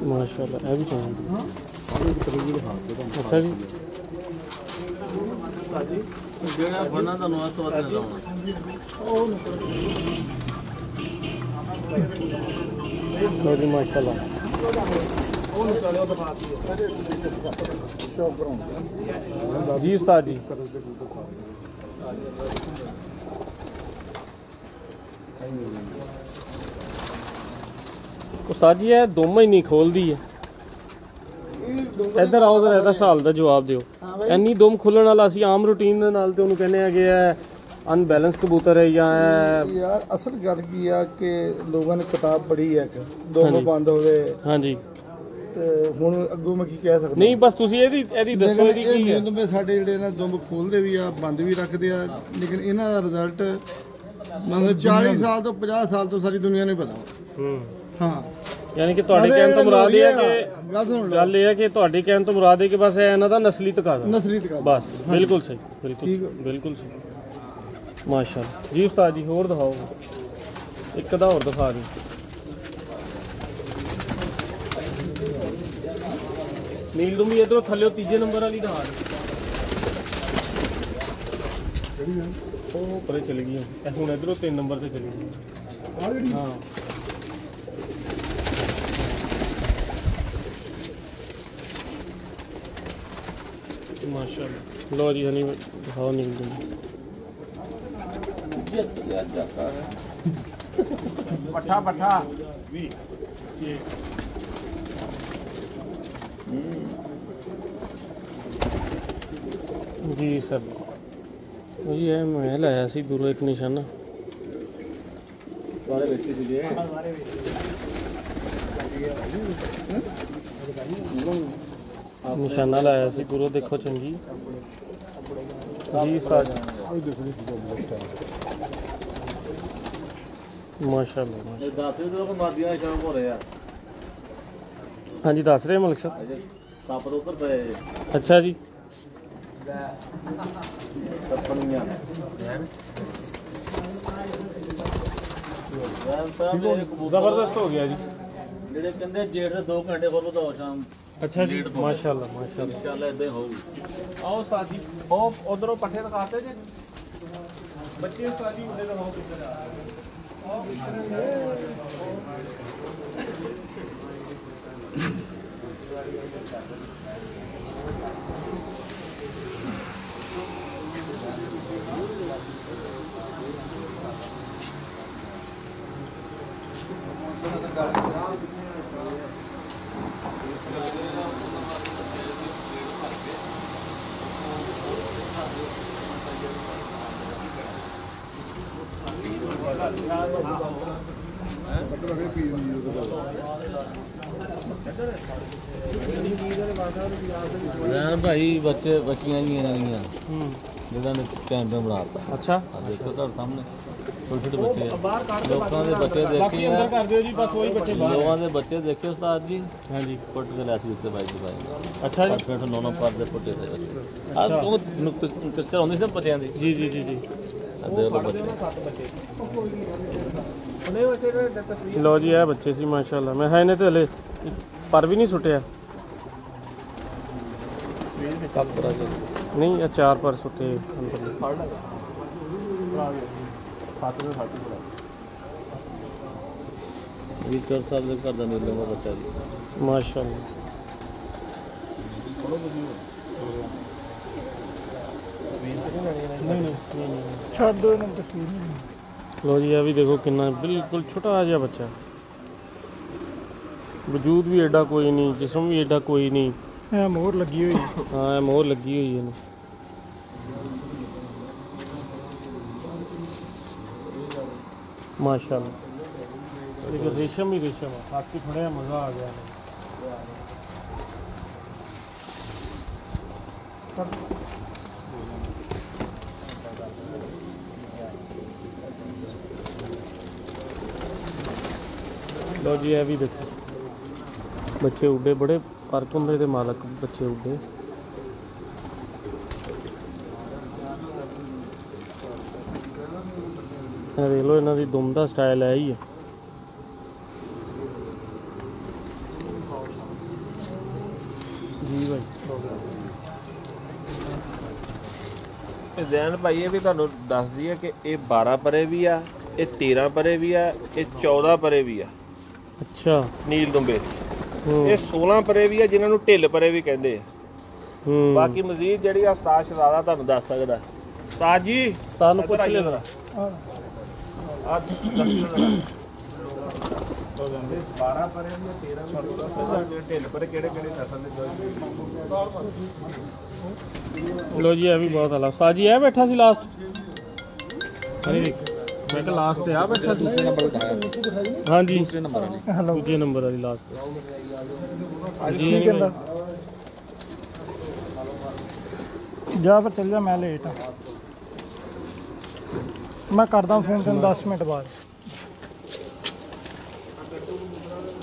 माशाल्लाह है भी चाहिए। अच्छा जी ਜਿਹੜਾ ਬਣਨਾ ਤੁਹਾਨੂੰ ਆ ਤੋਂ ਅੱਛਾ ਲਾਉਣਾ लो जी माशाल्लाह जी उस्ताद जी उस्ताद जी ਇਹ ਦੋਵੇਂ ਹੀ ਨਹੀਂ ਖੋਲਦੀ ਹੈ ਇੱਧਰ ਆਓ ਜ਼ਰਾ ਇਹਦਾ ਸਵਾਲ ਦਾ ਜਵਾਬ ਦਿਓ ਇੰਨੀ ਦੁਮ ਖੁੱਲਣ ਵਾਲਾ ਅਸੀਂ ਆਮ ਰੂਟੀਨ ਦੇ ਨਾਲ ਤੇ ਉਹਨੂੰ ਕਹਿੰਦੇ ਹੈਗੇ ਆ ਅਨਬੈਲੈਂਸ ਕਬੂਤਰ ਹੈ ਜਾਂ ਯਾਰ ਅਸਲ ਗੱਲ ਕੀ ਆ ਕਿ ਲੋਕਾਂ ਨੇ ਕਿਤਾਬ ਪੜ੍ਹੀ ਹੈ ਕਿ ਦੋਨੋਂ ਬੰਦ ਹੋ ਗਏ ਹਾਂਜੀ ਤੇ ਹੁਣ ਅੱਗੋਂ ਮੈਂ ਕੀ ਕਹਿ ਸਕਦਾ ਨਹੀਂ ਬਸ ਤੁਸੀਂ ਇਹਦੀ ਦੱਸੋ ਇਹਦੀ ਕੀ ਹੈ ਦੁੰਬੇ ਸਾਡੇ ਜਿਹੜੇ ਨਾ ਦੁੰਬ ਖੋਲਦੇ ਵੀ ਆ ਬੰਦ ਵੀ ਰੱਖਦੇ ਆ ਲੇਕਿਨ ਇਹਨਾਂ ਦਾ ਰਿਜ਼ਲਟ ਮਤਲਬ 40 ਸਾਲ ਤੋਂ 50 ਸਾਲ ਤੋਂ ਸਾਰੀ ਦੁਨੀਆ ਨੂੰ ਪਤਾ ਹਾਂ ਯਾਨੀ ਕਿ ਤੁਹਾਡੇ ਕਹਿਣ ਤੋਂ ਮੁਰਾਦ ਇਹ ਹੈ ਕਿ ਗੱਲ ਸੁਣ ਲਓ ਗੱਲ ਇਹ ਹੈ ਕਿ ਤੁਹਾਡੇ ਕਹਿਣ ਤੋਂ ਮੁਰਾਦ ਹੈ ਕਿ ਬਸ ਇਹ ਇਹਨਾਂ ਦਾ ਨਸਲੀ ਤਕਾਜ਼ਾ ਨਸਲੀ ਤਕਾਜ਼ਾ ਬਸ ਬਿਲਕੁਲ ਸਹੀ ਬਿਲਕੁਲ ਸਹੀ ਮਾਸ਼ਾਅੱਲਾ ਜੀ ਉਸਤਾਦ ਜੀ ਹੋਰ ਦਿਖਾਓ ਇੱਕ ਦਾ ਹੋਰ ਦਿਖਾ ਦਿਓ ਨੀਲ ਦੁੰਬੀ ਇਧਰੋਂ ਥੱਲੇ ਤੀਜੇ ਨੰਬਰ ਵਾਲੀ ਦਿਖਾ ਦਿਓ ਉਹ ਪਰੇ ਚਲੀ ਗਈ ਇਹ ਹੁਣ ਇਧਰੋਂ 3 ਨੰਬਰ ਤੇ ਚਲੀ ਗਈ ਹਾਂ माशाअल्लाह लो जी हनी दिखाओ नील दुंबी ਪੱਠਾ ਪੱਠਾ जी सर जी ये मैं लाया सी दूरों एक निशाना ਸਾਰੇ ਬੈਠੇ ਸੀਗੇ निशाना लाया सी दूरों देखो चंगी जी सर माशाअल्लाह ਇਹ ਦੱਸ ਰਹੇ ਜਦੋਂ ਮਾਦੀਆਂ ਸ਼ਾਮ ਹੋ ਰਹੇ ਆ हाँ जी दस रहे मलिक साहब ਅਜੇ ਸੱਪ ਦੇ ਉੱਪਰ ਪਏ अच्छा जी ਸੱਪਣੀਆਂ ਸਾਹਿਬ ਇਹ ਕਬੂਤਰ ज़बरदस्त हो गया जी ਜਿਹੜੇ ਕਹਿੰਦੇ ਜੇੜ ਦੇ 2 ਘੰਟੇ ਕੋਲ ਵਧਾਓ ਸ਼ਾਮ अच्छा जी माशाअल्लाह माशाअल्लाह ਇਨਸ਼ਾਅੱਲਾ ਇਦਾਂ ਹੀ ਹੋਊਗੀ आओ उस्ताद जी ओ उधरों पट्टे दिखाते जी बच्चे उस्ताद जी उधर दिखाओ किधर ਰਹਿਣ ਭਾਈ ਬੱਚੇ ਬੱਚੀਆਂ ਜੀ ਇਹਨਾਂ ਦੀਆਂ ਜਿਹਨਾਂ ਨੇ ਚੈਂਪੀਅਨ ਬਣਾਤਾ अच्छा ਆ ਦੇਖੋ ਤੁਹਾਡੇ ਸਾਹਮਣੇ ਛੋਟੇ ਛੋਟੇ ਬੱਚੇ ਆ ਲੋਕਾਂ ਦੇ ਬੱਚੇ ਦੇਖੇ ਆ कर दियो जी बस वही बच्चे ਲੋਕਾਂ ਦੇ ਬੱਚੇ ਦੇਖੇ ਉਸਤਾਦ ਜੀ हाँ जी ਪੁੱਟ ਕੇ ਲੈਸ ਵਿੱਚ ਬਾਈ ਦੀ ਬਾਈ अच्छा जी 8 9 ਪਰ ਦੇ ਪੁੱਟੇ ਦੇ ਬੱਚੇ ਆ ਉਹ ਪਿਕਚਰ ਆਉਂਦੀ ਸੀ ਨਾ ਬੱਚਿਆਂ ਦੀ जी जी जी जी ਆ ਦੇਖ ਲਓ ਬੱਚੇ लो जी है बच्चे सी माशाल्लाह मैं है इन्हें तो हले पर भी नहीं सुटिया नहीं ये 4 पर सुटे अंदर ਵਿਕਰ ਸਾਹਿਬ ਦੇ ਘਰ ਦਾ ਨੀਲੇ ਦਾ ਬੱਚਾ ਜੀ माशाल्लाह नहीं नहीं नहीं ਛੱਡ ਦੋ ਇਹਨਾਂ ਨੂੰ ਤਸਵੀਰ ਨਹੀਂ। ਲੋ ਜੀ ਇਹ ਵੀ ਦੇਖੋ ਕਿੰਨਾ ਬਿਲਕੁਲ ਛੋਟਾ ਜਿਹਾ ਬੱਚਾ, ਵਜੂਦ ਵੀ ਐਡਾ ਕੋਈ ਨਹੀਂ, ਜਿਸਮ ਵੀ ਐਡਾ ਕੋਈ ਨਹੀਂ। ਇਹ ਮੋਹਰ ਲੱਗੀ ਹੋਈ ਹੈ। ਹਾਂ ਇਹ ਮੋਹਰ ਲੱਗੀ ਹੋਈ ਇਹਨੂੰ। ਮਾਸ਼ਾਅੱਲਾ ਲੇਕਿਨ रेशम ही रेशम है, हाथी फड़े मज़ा आ गया। लो जी ये भी देखो बच्चे उड्डे, बड़े फर्क होंगे ते मालक बच्चे उड्डे। देख लो इन्हों की दुम का स्टाइल है ही है। जी भाई ਜ਼ੈਨ ਭਾਈ ਇਹ ਵੀ ਤੁਹਾਨੂੰ ਦੱਸ ਦਈਏ ਕਿ ਇਹ 12 ਪਰੇ ਵੀ ਆ, ਇਹ 13 ਪਰੇ ਵੀ ਆ, ਇਹ 14 ਪਰੇ ਵੀ ਆ। अच्छा ਨੀਲ ਦੁੰਬੇ ਇਹ 16 ਪਰੇ ਵੀ ਆ, ਜਿਨ੍ਹਾਂ ਨੂੰ ਢਿੱਲ ਪਰੇ ਵੀ ਕਹਿੰਦੇ ਆ। ਬਾਕੀ ਮਜ਼ੀਦ ਜਿਹੜੀ ਆ ਉਸਤਾਦ ਸ਼ਹਜ਼ਾਦਾ ਤੁਹਾਨੂੰ ਦੱਸ ਸਕਦਾ। ਉਸਤਾਦ ਜੀ ਤੁਹਾਨੂੰ ਪੁੱਛ ਲਿਆ ਜਰਾ। ਆ 12 ਪਰੇ ਵੀ 13 ਵੀ ਢਿੱਲ ਪਰੇ ਕਿਹੜੇ ਕਿਹੜੇ ਨਸਲ ਦੇ। लो जी ये भी बहुत अला उस्ताद जी है बैठा सी लास्ट। अरे मैं तो लास्ट पे आ बैठा सी। हाँ जी दूसरे नंबर वाली, दूसरे नंबर वाली लास्ट पे जी। ਕੀ ਕਹਿੰਦਾ ਜਾ ਫਿਰ ਚੱਲ ਜਾ, ਮੈਂ ਲੇਟ ਆ। ਮੈਂ ਕਰਦਾ ਫੋਨ ਤੈਨੂੰ 10 ਮਿੰਟ ਬਾਅਦ।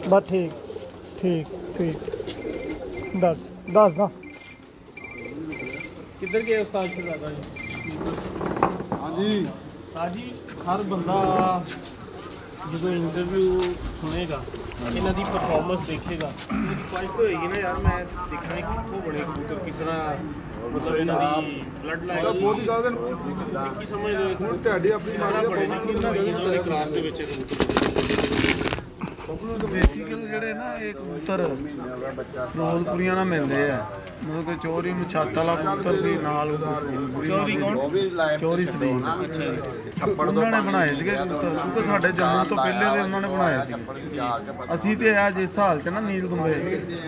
ਬਸ ਠੀਕ ਠੀਕ ਠੀਕ ਦੱਸਦਾ। किधर गए उस्ताद शहजादा जी? हाँ जी उस्ताद जी हर बंदा जो इंटरव्यू सुनेगा इन्हों की परफॉर्मेंस देखेगा, मेरी ख्वाहिश तो होगी ना यार मैं देखना है कितों बने कबूतर, किस तरह मतलब इन्हों की ब्लड लाइन बहुत ही ज़्यादा की समझ लो ਹੁਣ ਤੁਹਾਡੀ ਆਪਣੀ ਮਾਰੀ बड़े ने कितना की क्लास के ਵਿੱਚ ਬੇਸਿਕਲ ਜਿਹੜੇ ਨਾ ਇਹ ਕਬੂਤਰ ਫਿਰੋਜ਼ਪੁਰੀਆਂ ਨਾਲ ਮਿਲਦੇ ਆ, ਮਤਲਬ ਕਿ ਚੋਰੀ ਨੂੰ ਛੱਤ ਵਾਲਾ ਕਬੂਤਰ ਸੀ ਨਾਲ। ਚੋਰੀ ਕੌਣ? ਚੋਰੀ ਸਲੀਮ। ਉਹਨਾਂ ਨੇ ਬਣਾਏ ਸੀਗੇ ਕਬੂਤਰ, ਕਿਉਂਕਿ ਸਾਡੇ ਜੰਮੂ ਤੋਂ ਪਹਿਲੇ ਦੇ ਉਹਨਾਂ ਨੇ ਬਣਾਏ ਸੀ। ਅਸੀਂ ਤੇ ਆ ਜਿਸ ਹਾਲ 'ਚ ਨਾ ਨੀਲ ਦੁੰਬੇ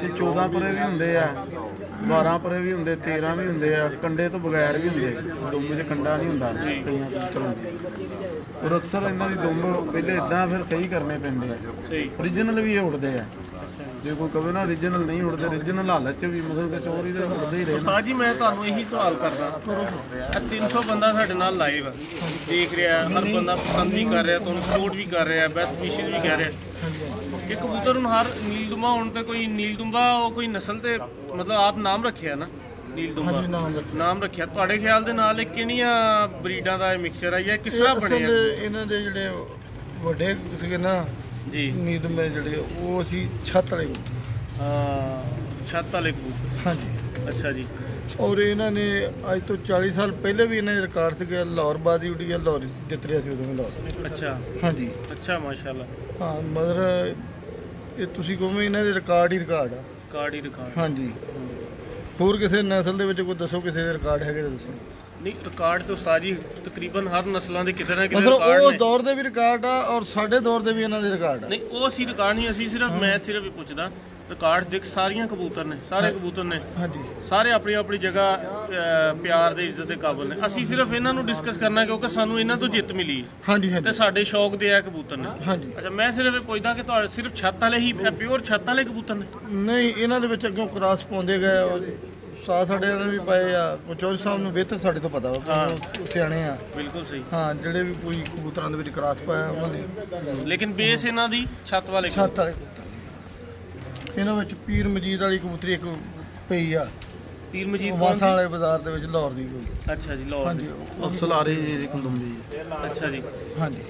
ਤੇ 14 ਪਰੇ ਵੀ ਹੁੰਦੇ ਆ, 12 ਪਰੇ ਵੀ ਹੁੰਦੇ, 13 ਵੀ ਹੁੰਦੇ ਆ, ਕੰਡੇ ਤੋਂ ਬਗੈਰ ਵੀ ਹੁੰਦੇ। ਦੁੰਬ 'ਚ ਕੰਡਾ ਨਹੀਂ ਹੁੰਦਾ ਕਈਆਂ ਕਬੂਤਰ ਹੁੰਦੇ। ਔਰ ਅਕਸਰ ਇਹਨਾਂ ਦੀ ਦੁੰਬ ਪਹਿਲੇ ਇਦਾਂ ਫਿਰ ਸਹੀ ਕਰਨੇ ਪੈਂਦੇ ਆ। ਸਹੀ ਓਰੀਜਨਲ ਵੀ ਇਹ ਉੜਦੇ ਆ। ਜੇ ਕੋਈ ਕਵੇ ਨਾ ਓਰੀਜਨਲ ਨਹੀਂ ਉੜਦੇ, ਓਰੀਜਨਲ ਹਾਲਤ 'ਚ ਵੀ ਮਤਲਬ ਕਿ ਚੋਰੀ ਦੇ ਉੜਦੇ ਹੀ ਰਹੇ। ਉਸਤਾਦ ਜੀ ਮੈਂ ਤੁਹਾਨੂੰ ਇਹੀ ਸਵਾਲ ਕਰਦਾ, 300 ਬੰਦਾ ਸਾਡੇ ਨਾਲ ਲਾਈਵ ਦੇਖ ਰਿਹਾ, ਹਰ ਬੰਦਾ ਪਸੰਦ ਵੀ ਕਰ ਰਿਹਾ, ਤੁਹਾਨੂੰ ਸਪੋਰਟ ਵੀ ਕਰ ਰਿਹਾ, ਬੈਸਟ ਵਿਸ਼ੇਸ ਵੀ ਕਹਿ ਰਿਹਾ ਕਿ ਕਬੂਤਰ ਨੂੰ ਹਰ ਨੀਲਦੁੰਬਾ ਹੋਣ ਤੇ ਕੋਈ ਨੀਲਦੁੰਬਾ ਉਹ ਕੋਈ ਨਸਲ ਤੇ ਮਤਲਬ ਆਪ ਨਾਮ ਰੱਖਿਆ ਨਾ ਨੀਲਦੁੰਬਾ ਨਾਮ ਰੱਖਿਆ। ਤੁਹਾਡੇ ਖਿਆਲ ਦੇ ਨਾਲ ਇਹ ਕਿਹੜੀਆਂ ਬਰੀਡਾਂ ਦਾ ਮਿਕਸਚਰ ਹੈ ਜਾਂ ਕਿਸ ਤਰ੍ਹਾਂ ਬਣਿਆ? ਇਹਨਾਂ ਦੇ ਜਿਹੜੇ ਵੱਡੇ ਸੀਗੇ ਨਾ ਜੀ ਨੀਲਦੁੰਬੇ ਜਿਹੜੇ ਉਹ ਅਸੀਂ ਛੱਤ ਵਾਲੇ ਛੱਤ ਵਾਲੇ ਕਬੂਤਰ। ਹਾਂਜੀ ਅੱਛਾ ਜੀ। ਔਰ ਇਹਨਾਂ ਨੇ ਅੱਜ ਤੋਂ 40 ਸਾਲ ਪਹਿਲੇ ਵੀ ਇਹਨਾਂ ਦੇ ਰਿਕਾਰਡ ਸੀਗੇ। ਲਾਹੌਰ ਬਾਦੀ ਉਡੀ ਆ, ਲਾਹੌਰ ਜਿੱਤ ਰਿਹਾ ਸੀ ਉਦੋਂ ਵੀ ਲਾਹੌਰ। ਅੱਛਾ ਹਾਂਜੀ ਅੱਛਾ ਮਾਸ਼ਾਅੱਲਾ। ਹਾਂ ਮਤਲਬ ਇਹ ਤੁਸੀਂ ਕਹੋਗੇ ਇਹਨਾਂ ਦੇ ਰਿਕਾਰਡ ਹੀ ਰਿਕਾਰਡ ਆ। ਕਾਰਡ ਹੀ ਰਿਕਾਰਡ। ਹਾਂਜੀ ਹੋਰ ਕਿਸੇ ਨਸਲ ਦੇ ਵਿੱਚ ਕੋਈ ਦੱਸੋ ਕਿਸੇ ਦੇ ਰਿਕਾਰਡ ਹੈਗੇ ਤਾਂ ਦੱਸੋ। ਨਹੀਂ ਰਿਕਾਰਡ ਤੇ ਉਸਤਾਦ ਜੀ ਤਕਰੀਬਨ ਹਰ ਨਸਲਾਂ ਦੇ ਕਿਤੇ ਨਾ ਕਿਤੇ ਮਤਲਬ ਰਿਕਾਰਡ ਉਹ ਨੇ। ਦੌਰ ਦੇ ਵੀ ਰਿਕਾਰਡ ਆ ਔਰ ਸਾਡੇ ਦੌਰ ਦੇ ਵੀ ਇਹਨਾਂ ਦੇ ਰਿਕਾਰਡ ਆ। ਨਹੀਂ ਉਹ ਅਸੀਂ ਰਿਕਾਰਡ ਨਹੀਂ, ਅਸੀਂ ਸਿਰਫ ਮੈਂ ਸਿਰਫ ਇਹ ਪੁੱਛਦਾ ਰਿਕਾਰਡ ਦੇਖ ਸਾਰੀਆਂ ਕਬੂਤਰ ਨੇ, ਸਾਰੇ ਕਬੂਤਰ ਨੇ, ਹਾਂਜੀ ਸਾਰੇ ਆਪਣੀ ਆਪਣੀ ਜਗ੍ਹਾ ਪਿਆਰ ਦੇ ਇੱਜ਼ਤ ਦੇ ਕਾਬਿਲ ਨੇ। ਅਸੀਂ ਸਿਰਫ ਇਹਨਾਂ ਨੂੰ ਡਿਸਕਸ ਕਰਨਾ ਕਿਉਂਕਿ ਸਾਨੂੰ ਇਹਨਾਂ ਤੋਂ ਜਿੱਤ ਮਿਲੀ ਹੈ ਹਾਂਜੀ ਤੇ ਹਾਂਜੀ ਸਾਡੇ ਸ਼ੌਕ ਦੇ ਆ ਕਬੂਤਰ ਨੇ। ਹਾਂਜੀ ਅੱਛਾ ਮੈਂ ਸਿਰਫ ਇਹ ਪੁੱਛਦਾ ਕਿ ਤੁਹਾਡੇ ਸਿਰਫ ਛੱਤ ਵਾਲੇ ਹੀ ਪਿਓਰ ਛੱਤ ਵਾਲੇ ਕਬੂਤਰ ਨੇ? ਨਹੀਂ ਇਹਨਾਂ ਦੇ ਵਿੱਚ ਅੱਗੋਂ ਕ੍ਰਾਸ ਪਾਉਂਦੇ ਗਏ ਔਰ ਸਾਹ ਸਾਡੇ ਇਹਨਾਂ ਨੇ ਵੀ ਪਾਏ ਆ। ਕਚੌਰੀ ਸਾਹਿਬ ਨੂੰ ਬਿਹਤਰ ਸਾਡੇ ਤੋਂ ਪਤਾ ਵਾ, ਉਹ ਸਿਆਣੇ ਆ। ਬਿਲਕੁਲ ਸਹੀ। ਹਾਂ ਜਿਹੜੇ ਵੀ ਕੋਈ ਕਬੂਤਰਾਂ ਦੇ ਵਿੱਚ ਕ੍ਰਾਸ ਪਾਇਆ ਉਹਨਾਂ ਨੇ। ਲੇਕਿਨ ਬੇਸ ਇਹਨਾਂ ਦੀ ਛੱਤ ਵਾਲੇ ਛੱਤ ਵਾਲੇ ਕਬੂਤਰ ਇਹਨਾਂ ਵਿੱਚ ਪੀਰ ਮਜੀਦ ਵਾਲੀ ਕਬੂਤਰੀ ਇੱਕ ਪਈ ਆ, ਪੀਰ ਮਜੀਦ ਕੌਣ ਵਾਸਾਂ ਸੀ? ਵਾਲੇ ਬਾਜ਼ਾਰ ਦੇ ਵਿੱਚ ਲਾਹੌਰ ਦੀ ਕੋਈ। ਅੱਛਾ ਜੀ ਲਾਹੌਰ ਹਾਂਜੀ ਦੀ। ਅਫਸਲ ਆ ਰਹੀ ਜੀ ਕੁੰਦੁੰਬੀ। ਅੱਛਾ ਜੀ ਹਾਂਜੀ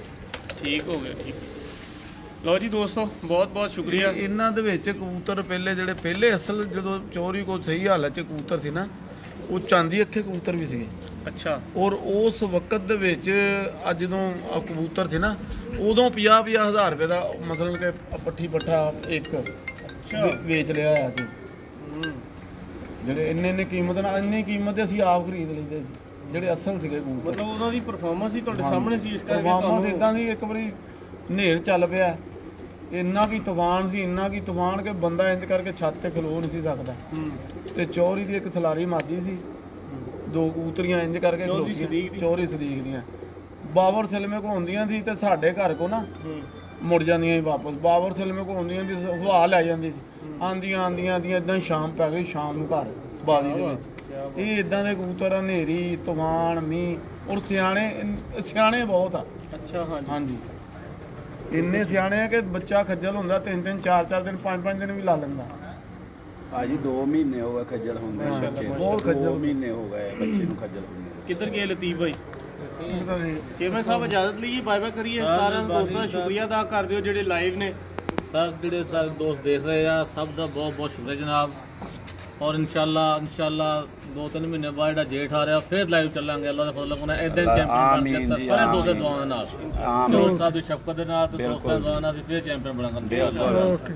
ਠੀਕ ਹੋ ਗਿਆ ਠੀਕ। ਲਓ ਜੀ ਦੋਸਤੋ ਬਹੁਤ ਬਹੁਤ ਸ਼ੁਕਰੀਆ। ਇਹਨਾਂ ਦੇ ਵਿੱਚ ਕਬੂਤਰ ਪਹਿਲੇ ਅਸਲ ਜਦੋਂ ਚੋਰੀ ਕੋ ਸਹੀ ਹਾਲਤ 'ਚ ਕਬੂਤਰ ਸੀ ਨਾ, ਉਹ ਚਾਂਦੀ ਅੱਖੇ ਕਬੂਤਰ ਵੀ ਸੀਗੇ। ਅੱਛਾ ਔਰ ਉਸ ਵਕਤ ਦੇ ਵਿੱਚ ਅੱਜ ਜਦੋਂ ਕਬੂਤਰ ਸੀ ਨਾ, ਉਦੋਂ 50-50 ਹਜ਼ਾਰ ਰੁਪਏ ਦਾ ਮਤਲਬ ਕਿ ਪੱਠੀ ਪੱਠਾ ਇੱਕ ਵੇਚ ਲਿਆ ਹੋਇਆ ਸੀ। ਜਿਹੜੇ ਇੰਨੇ ਕੀਮਤ ਨਾਲ ਇੰਨੀ ਕੀਮਤ ਅਸੀਂ ਆਪ ਖਰੀਦ ਲੈਂਦੇ ਸੀ। ਜਿਹੜੇ ਅਸਲ ਸੀਗੇ ਕਬੂਤਰ। ਮਤਲਬ ਉਹਨਾਂ ਦੀ ਪਰਫਾਰਮੈਂਸ ਹੀ ਤੁਹਾਡੇ ਸਾਹਮਣੇ ਸੀ, ਇਸ ਕਰਕੇ ਪਰਫਾਰਮੈਂਸ ਇਦਾਂ ਦੀ, ਇੱਕ ਵਾਰੀ ਹਨੇਰ ਚੱਲ ਪਿਆ, ਇੰਨਾ ਕੀ ਤੂਫਾਨ ਸੀ, ਇੰਨਾ ਕੀ ਤੂਫਾਨ ਕਿ ਬੰਦਾ ਇੰਜ ਕਰਕੇ ਛੱਤ ਤੇ ਖਲੋ ਨਹੀਂ ਸੀ ਸਕਦਾ। ਤੇ ਚੌਰੀ ਦੀ ਇੱਕ ਸਲਾਰੀ ਮਾਦੀ ਸੀ, 2 ਕਬੂਤਰੀਆਂ ਇੰਜ ਕਰਕੇ ਚੌਰੀ ਸਦੀਕ ਦੀਆਂ ਬਾਬਰ ਸਿਲਮੇ ਕੋ ਹੁੰਦੀਆਂ ਸੀ ਤੇ ਸਾਡੇ ਘਰ ਕੋ ਨਾ ਮੁੜ ਜਾਂਦੀਆਂ ਸੀ ਵਾਪਸ। ਬਾਬਰ ਸਿਲਮੇ ਕੋ ਹੁੰਦੀਆਂ ਸੀ, ਹਵਾ ਲੈ ਜਾਂਦੀ ਸੀ, ਆਂਦੀਆਂ ਇਦਾਂ ਸ਼ਾਮ ਪੈ ਗਈ, ਸ਼ਾਮ ਨੂੰ ਘਰ ਬਾਦੀ ਦੇ ਵਿੱਚ। ਇਹ ਇਦਾਂ ਦੇ ਕਬੂਤਰ, ਹਨੇਰੀ, ਤੂਫਾਨ, ਮੀਂਹ, ਔਰ ਸਿਆਣੇ ਬਹੁਤ ਆ। ਅੱਛਾ, ਹਾਂਜੀ ਇੰਨੇ ਸਿਆਣੇ ਆ ਕਿ ਬੱਚਾ ਖੱਜਲ ਹੁੰਦਾ 3-3 4-4 ਦਿਨ 5-5 ਦਿਨ ਵੀ ਲਾ ਲੈਂਦਾ। ਭਾਜੀ 2 ਮਹੀਨੇ ਹੋ ਗਏ ਖੱਜਲ ਹੁੰਦੇ ਬੱਚੇ, ਬਹੁਤ ਖੱਜਲ 2 ਮਹੀਨੇ ਹੋ ਗਏ ਬੱਚੇ ਨੂੰ ਖੱਜਲ ਹੁੰਦੇ। ਕਿੱਧਰ ਗਏ ਲਤੀਫ ਭਾਈ? ਚੇਅਰਮੈਨ ਸਾਹਿਬ ਇਜਾਜ਼ਤ ਲਈਏ, ਬਾਏ ਬਾਏ ਕਰੀਏ। ਸਾਰਿਆਂ ਦੋਸਤਾਂ ਦਾ ਸ਼ੁਕਰੀਆ ਅਦਾ ਕਰ ਦਿਓ ਜਿਹੜੇ ਲਾਈਵ ਨੇ। ਸਰ ਜਿਹੜੇ ਸਾਰੇ ਦੋਸਤ ਦੇਖ ਰਹੇ ਆ, ਸਭ ਦਾ ਬਹੁਤ ਬਹੁਤ ਸ਼ੁਕਰੀਆ ਜਨਾਬ। ਔਰ ਇਨਸ਼ਾਅੱਲਾ 2-3 ਮਹੀਨੇ ਬਾਅਦ ਜਿਹੜਾ ਜੇਠ ਆ ਰਿਹਾ ਫਿਰ ਲਾਈਵ ਚੱਲਾਂਗੇ। ਅੱਲਾਹ ਦਾ ਫਜ਼ਲ ਹੋਣਾ, ਇਦਾਂ ਚੈਂਪੀਅਨ ਬਣ ਕੇ ਸਾਰੇ ਦੋਸਤਾਂ ਦੀ ਦੁਆਵਾਂ ਨਾਲ, ਚੋਰ ਸਾਹਿਬ ਦੀ ਸ਼ਫਕਤ ਦੇ ਨਾਲ ਤੇ ਦੋਸਤਾਂ ਦੀ ਦੁਆਵਾਂ ਨਾਲ ਫਿਰ ਚੈਂਪੀਅਨ ਬਣਾਂਗੇ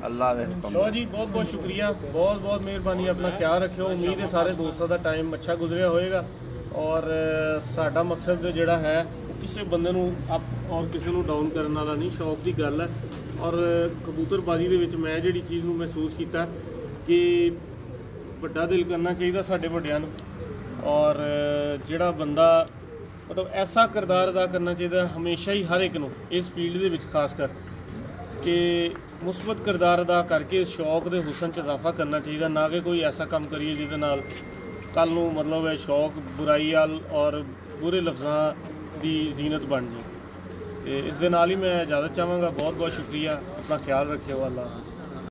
ਅੱਲਾਹ ਦੇ ਹੁਕਮ। ਲੋ ਜੀ, ਬਹੁਤ ਬਹੁਤ ਸ਼ੁਕਰੀਆ, ਬਹੁਤ ਬਹੁਤ ਮਿਹਰਬਾਨੀ। ਆਪਣਾ ਖਿਆਲ ਰੱਖਿਓ। ਉਮੀਦ ਹੈ ਸਾਰੇ ਦੋਸਤਾਂ ਦਾ ਟਾਈਮ ਅੱਛਾ ਗੁਜ਼ਰਿਆ ਹੋਏਗਾ। ਔਰ ਸਾਡਾ ਮਕਸਦ ਜਿਹੜਾ ਹੈ ਕਿਸੇ ਬੰਦੇ ਨੂੰ ਅਪ ਔਰ ਕਿਸੇ ਨੂੰ ਡਾਊਨ ਕਰਨ ਵਾਲਾ ਨਹੀਂ, ਸ਼ੌਕ ਦੀ ਗੱਲ ਹੈ। ਔਰ ਕਬੂਤਰਬਾਜ਼ੀ ਦੇ ਵਿੱਚ ਮੈਂ ਜਿਹੜੀ ਚੀਜ਼ ਨੂੰ ਮਹਿਸੂਸ ਕੀਤਾ ਕਿ ਵੱਡਾ ਦਿਲ ਕਰਨਾ ਚਾਹੀਦਾ ਸਾਡੇ ਵੱਡਿਆਂ ਨੂੰ, ਔਰ ਜਿਹੜਾ ਬੰਦਾ ਮਤਲਬ ਐਸਾ ਕਿਰਦਾਰ ਅਦਾ ਕਰਨਾ ਚਾਹੀਦਾ ਹਮੇਸ਼ਾ ਹੀ ਹਰ ਇੱਕ ਨੂੰ ਇਸ ਫੀਲਡ ਦੇ ਵਿੱਚ, ਖਾਸ ਕਰ ਕਿ ਮੁਸਬਤ ਕਿਰਦਾਰ ਅਦਾ ਕਰਕੇ ਸ਼ੌਕ ਦੇ ਹੁਸਨ 'ਚ ਇਜ਼ਾਫਾ ਕਰਨਾ ਚਾਹੀਦਾ, ਨਾ ਕਿ ਕੋਈ ਐਸਾ ਕੰਮ ਕਰੀਏ ਜਿਹਦੇ ਨਾਲ ਕੱਲ੍ਹ ਨੂੰ ਮਤਲਬ ਇਹ ਸ਼ੌਕ ਬੁਰਾਈ ਵੱਲ ਔਰ ਬੁਰੇ ਲਫ਼ਜ਼ਾਂ ਦੀ ਜ਼ੀਨਤ ਬਣ ਜਾਏ। ਤੇ ਇਸ ਦੇ ਨਾਲ ਹੀ ਮੈਂ ਇਜਾਜ਼ਤ ਚਾਹਾਂਗਾ। ਬਹੁਤ ਬਹੁਤ ਸ਼ੁਕਰੀਆ, ਆਪਣਾ ਖਿਆਲ ਰੱਖਿਓ। ਅੱਲਾ।